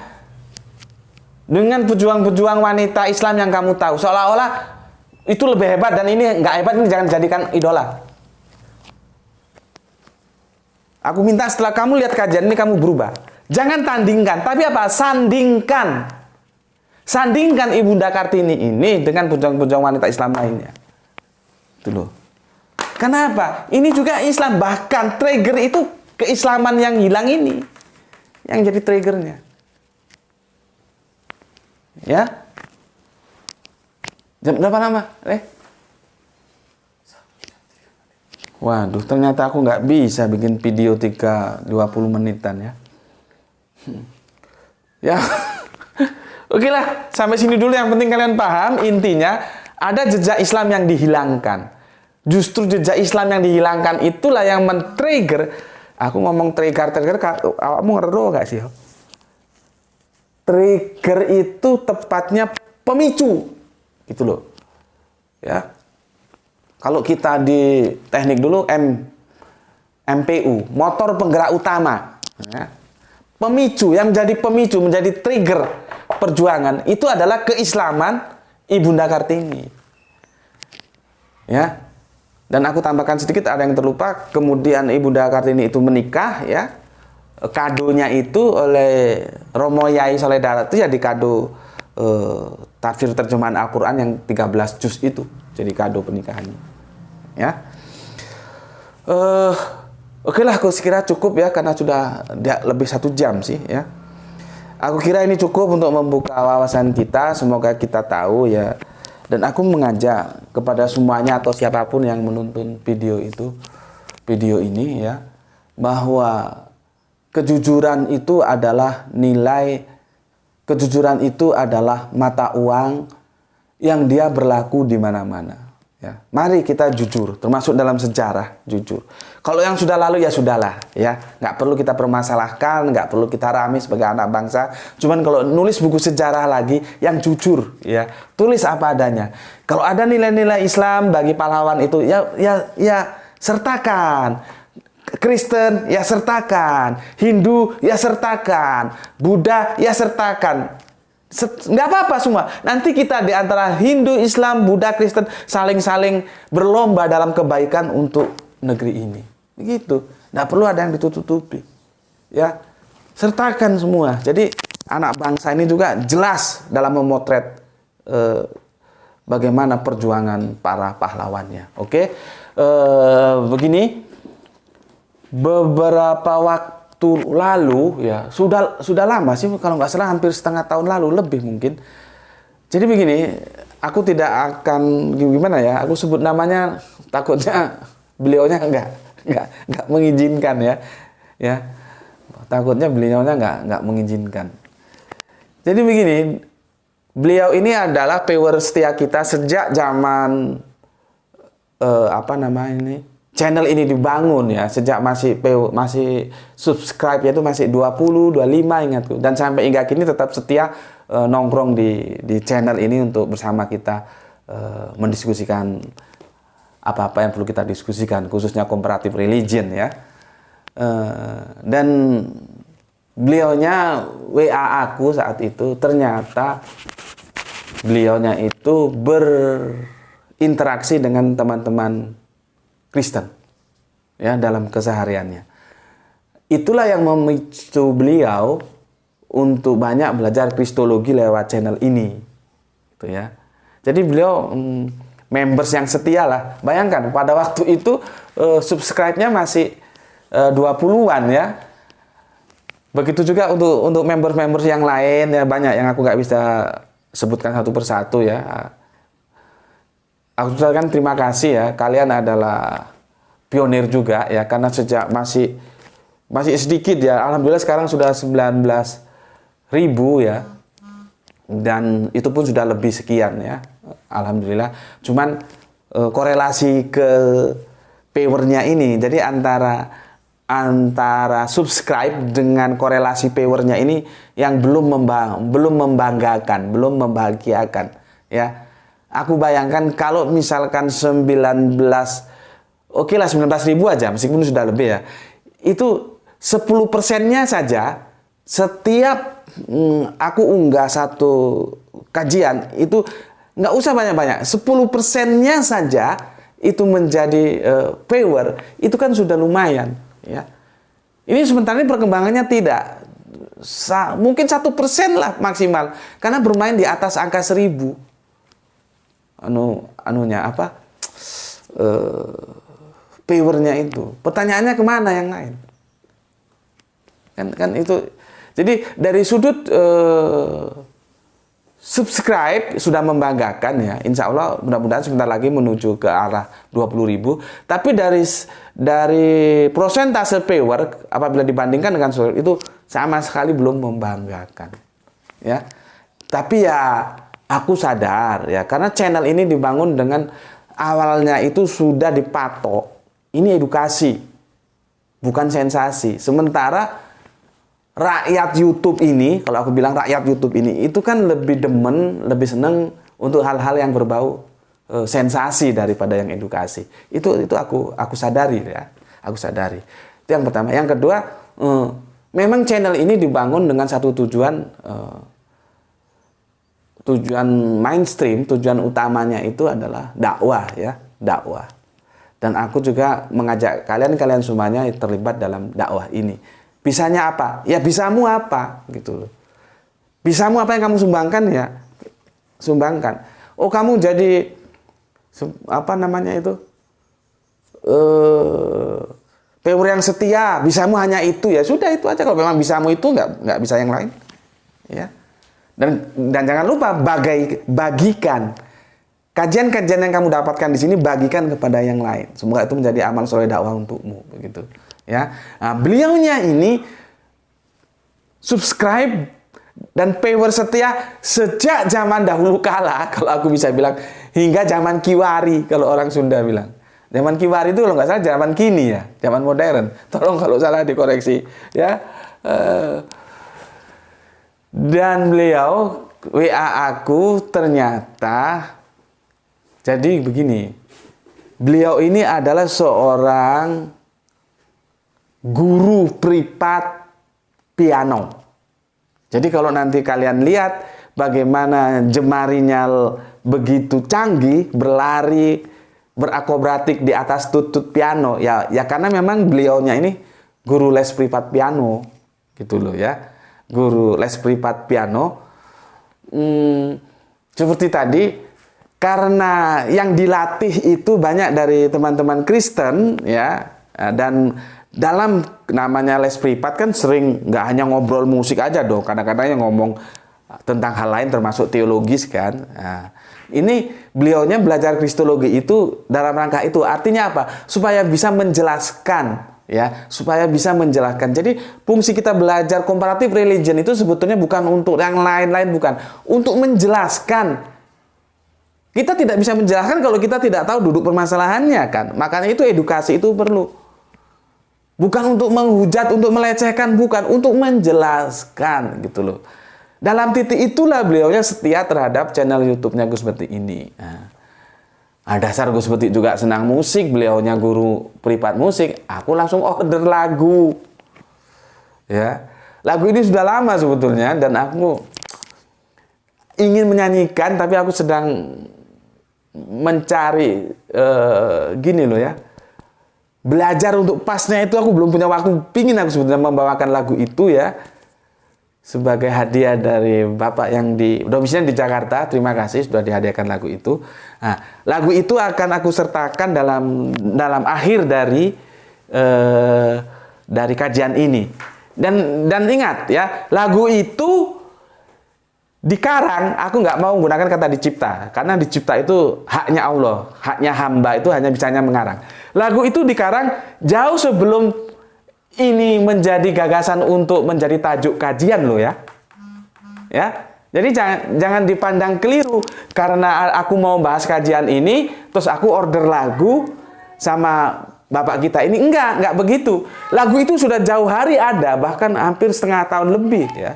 dengan pejuang-pejuang wanita Islam yang kamu tahu, seolah-olah itu lebih hebat dan ini nggak hebat, ini jangan jadikan idola. Aku minta setelah kamu lihat kajian ini kamu berubah. Jangan tandingkan, tapi apa? Sandingkan. Sandingkan Ibunda Kartini ini dengan pejuang-pejuang wanita Islam lainnya. Itu loh. Kenapa? Ini juga Islam. Bahkan trigger itu keislaman yang hilang ini. Yang jadi triggernya. Ya. Jam berapa lama? Waduh, ternyata aku nggak bisa bikin video 20 menitan ya. Ya. Oke lah, sampai sini dulu. Yang penting kalian paham, intinya ada jejak Islam yang dihilangkan. Justru jejak Islam yang dihilangkan itulah yang men-trigger. Aku ngomong trigger, kamu ngerti nggak sih? Trigger itu tepatnya pemicu, gitu loh. Ya. Kalau kita di teknik dulu MPU, motor penggerak utama. Ya. Pemicu, yang menjadi pemicu, menjadi trigger perjuangan itu adalah keislaman Ibunda Kartini. Ya. Dan aku tambahkan sedikit, ada yang terlupa, kemudian Ibunda Kartini itu menikah, ya. Kadonya itu oleh Romo Yai Soleh Darat itu jadi kado tafsir terjemahan Al-Qur'an yang 13 juz itu. Jadi kado pernikahannya. Ya. Eh, Oke lah, aku kira cukup ya karena sudah lebih 1 jam sih ya. Aku kira ini cukup untuk membuka wawasan kita. Semoga kita tahu ya. Dan aku mengajak kepada semuanya atau siapapun yang menonton video ini ya, bahwa kejujuran itu adalah nilai, kejujuran itu adalah mata uang yang dia berlaku di mana-mana. Ya, mari kita jujur, termasuk dalam sejarah jujur. Kalau yang sudah lalu ya sudahlah, ya nggak perlu kita permasalahkan, nggak perlu kita rame sebagai anak bangsa. Cuman kalau nulis buku sejarah lagi, yang jujur, ya tulis apa adanya. Kalau ada nilai-nilai Islam bagi pahlawan itu, ya sertakan. Kristen ya sertakan, Hindu ya sertakan, Buddha ya sertakan. Nggak apa-apa semua. Nanti kita di antara Hindu, Islam, Buddha, Kristen saling-saling berlomba dalam kebaikan untuk negeri ini. Begitu. Nggak perlu ada yang ditutup-tutupi. Ya, sertakan semua. Jadi anak bangsa ini juga jelas dalam memotret bagaimana perjuangan para pahlawannya. Oke, begini. Beberapa waktu lalu ya sudah lama sih, kalau nggak salah hampir setengah tahun lalu, lebih mungkin. Jadi begini, aku tidak akan gimana ya, aku sebut namanya takutnya beliaunya nggak mengizinkan ya takutnya beliaunya nggak mengizinkan. Jadi begini, beliau ini adalah viewer setia kita sejak zaman channel ini dibangun ya, sejak masih subscribe itu masih 20, 25 ingatku, dan sampai hingga kini tetap setia nongkrong di channel ini untuk bersama kita mendiskusikan apa-apa yang perlu kita diskusikan, khususnya comparative religion ya. Dan beliaunya WA aku saat itu, ternyata beliaunya itu berinteraksi dengan teman-teman Kristen ya dalam kesehariannya. Itulah yang memicu beliau untuk banyak belajar kristologi lewat channel ini, gitu ya. Jadi beliau members yang setia lah. Bayangkan pada waktu itu subscribe-nya masih 20-an ya. Begitu juga untuk members-members yang lain ya, banyak yang aku nggak bisa sebutkan satu persatu ya. Aku ucapkan terima kasih ya, kalian adalah pionir juga ya, karena sejak masih sedikit ya, alhamdulillah sekarang sudah 19.000 ya, dan itu pun sudah lebih sekian ya, alhamdulillah. Cuman korelasi ke viewernya ini, jadi antara subscribe dengan korelasi viewernya ini yang belum membanggakan, belum membahagiakan ya. Aku bayangkan kalau misalkan 19.000 aja, meskipun sudah lebih ya, itu 10%-nya saja, setiap aku unggah satu kajian, itu nggak usah banyak-banyak, 10%-nya saja itu menjadi viewer, itu kan sudah lumayan ya. Ini sementara ini perkembangannya tidak, mungkin 1% lah maksimal, karena bermain di atas angka 1.000. Viewernya itu. Pertanyaannya kemana yang lain? Kan itu. Jadi dari sudut subscribe sudah membanggakan ya. Insya Allah mudah-mudahan sebentar lagi menuju ke arah 20.000. Tapi dari prosentase viewer apabila dibandingkan dengan itu sama sekali belum membanggakan. Ya. Tapi ya aku sadar ya, karena channel ini dibangun dengan awalnya itu sudah dipatok, ini edukasi, bukan sensasi. Sementara rakyat YouTube ini, kalau aku bilang rakyat YouTube ini, itu kan lebih demen, lebih seneng untuk hal-hal yang berbau sensasi daripada yang edukasi. Itu aku sadari ya, aku sadari. Itu yang pertama. Yang kedua, memang channel ini dibangun dengan satu tujuan mainstream, tujuan utamanya itu adalah dakwah ya, dakwah. Dan aku juga mengajak kalian semuanya terlibat dalam dakwah ini. Bisanya apa? Ya bisamu apa gitu loh. Bisamu apa yang kamu sumbangkan ya, sumbangkan. Oh kamu jadi Power yang setia, bisamu hanya itu, ya sudah itu aja. Kalau memang bisamu itu nggak bisa yang lain, ya. Dan jangan lupa bagikan kajian-kajian yang kamu dapatkan di sini, bagikan kepada yang lain. Semoga itu menjadi amal soleh dakwah untukmu, begitu, ya. Nah, beliaunya ini subscribe dan power setia sejak zaman dahulu kala, kalau aku bisa bilang, hingga zaman Kiwari, kalau orang Sunda bilang. Zaman Kiwari itu kalau nggak salah zaman kini ya, zaman modern. Tolong kalau salah dikoreksi, ya. Dan beliau WA aku ternyata jadi begini. Beliau ini adalah seorang guru privat piano. Jadi kalau nanti kalian lihat bagaimana jemarinya begitu canggih, berlari, berakrobatik di atas tutut piano, ya karena memang beliaunya ini guru les privat piano, gitu loh ya, guru les privat piano. Seperti tadi, karena yang dilatih itu banyak dari teman-teman Kristen, ya, dan dalam namanya les privat kan sering nggak hanya ngobrol musik aja dong, kadang-kadang yang ngomong tentang hal lain termasuk teologis kan. Nah, ini beliaunya belajar kristologi itu dalam rangka itu, artinya apa? Supaya bisa menjelaskan, ya, supaya bisa menjelaskan. Jadi fungsi kita belajar comparative religion itu sebetulnya bukan untuk yang lain-lain, bukan, untuk menjelaskan. Kita tidak bisa menjelaskan kalau kita tidak tahu duduk permasalahannya kan. Makanya itu edukasi itu perlu. Bukan untuk menghujat, untuk melecehkan, bukan, untuk menjelaskan, gitu loh. Dalam titik itulah beliaunya setia terhadap channel YouTube-nya Gus Betik ini. Nah, dasar Gus Betik juga senang musik, beliaunya guru privat musik, aku langsung order lagu. Ya, lagu ini sudah lama sebetulnya dan aku ingin menyanyikan, tapi aku sedang mencari gini loh ya. Belajar untuk pasnya itu aku belum punya waktu. Pingin aku sebetulnya membawakan lagu itu ya, sebagai hadiah dari Bapak yang domisilinya di Jakarta. Terima kasih sudah dihadiahkan lagu itu. Nah, lagu itu akan aku sertakan dalam akhir dari kajian ini. Dan ingat ya, lagu itu dikarang, aku nggak mau menggunakan kata dicipta, karena dicipta itu haknya Allah, haknya hamba itu hanya bisanya mengarang. Lagu itu dikarang jauh sebelum ini menjadi gagasan untuk menjadi tajuk kajian loh ya. Ya, jadi jangan dipandang keliru karena aku mau bahas kajian ini, terus aku order lagu sama Bapak kita ini, enggak begitu. Lagu itu sudah jauh hari ada, bahkan hampir setengah tahun lebih ya.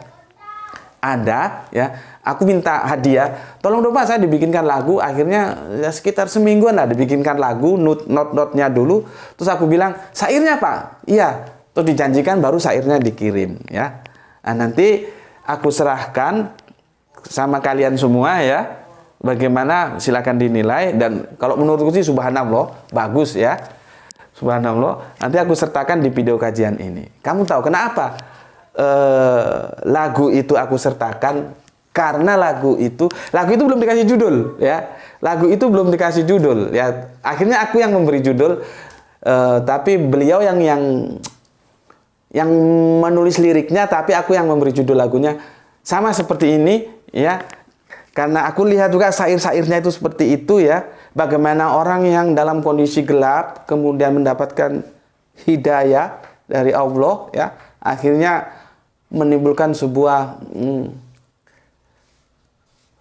Ada ya, aku minta hadiah, tolong dong Pak saya dibikinkan lagu. Akhirnya ya sekitar semingguan lah dibikinkan lagu, not-notnya dulu. Terus aku bilang, syairnya Pak? Iya. Terus dijanjikan baru syairnya dikirim ya. Nah, nanti aku serahkan sama kalian semua ya. Bagaimana silakan dinilai, dan kalau menurutku sih subhanallah bagus ya. Subhanallah. Nanti aku sertakan di video kajian ini. Kamu tahu kenapa? Lagu itu aku sertakan karena lagu itu belum dikasih judul ya. Lagu itu belum dikasih judul ya. Akhirnya aku yang memberi judul, tapi beliau yang menulis liriknya, tapi aku yang memberi judul lagunya. Sama seperti ini ya. Karena aku lihat juga syair-syairnya itu seperti itu ya. Bagaimana orang yang dalam kondisi gelap kemudian mendapatkan hidayah dari Allah ya. Akhirnya menimbulkan sebuah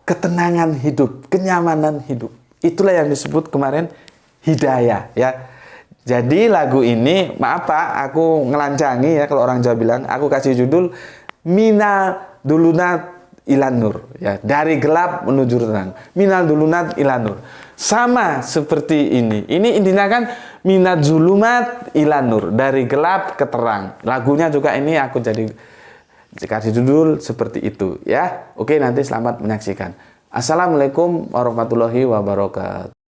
ketenangan hidup, kenyamanan hidup. Itulah yang disebut kemarin hidayah ya. Jadi lagu ini, maaf Pak, aku ngelancangi ya kalau orang Jawa bilang, aku kasih judul Minal Dulunat Ilan Nur ya, dari gelap menuju terang. Minal Dulunat Ilan Nur. Sama seperti ini. Ini intinya kan Minal Zulumat Ilan Nur, dari gelap ke terang. Lagunya juga ini aku kasih judul seperti itu ya. Oke, nanti selamat menyaksikan. Assalamualaikum warahmatullahi wabarakatuh.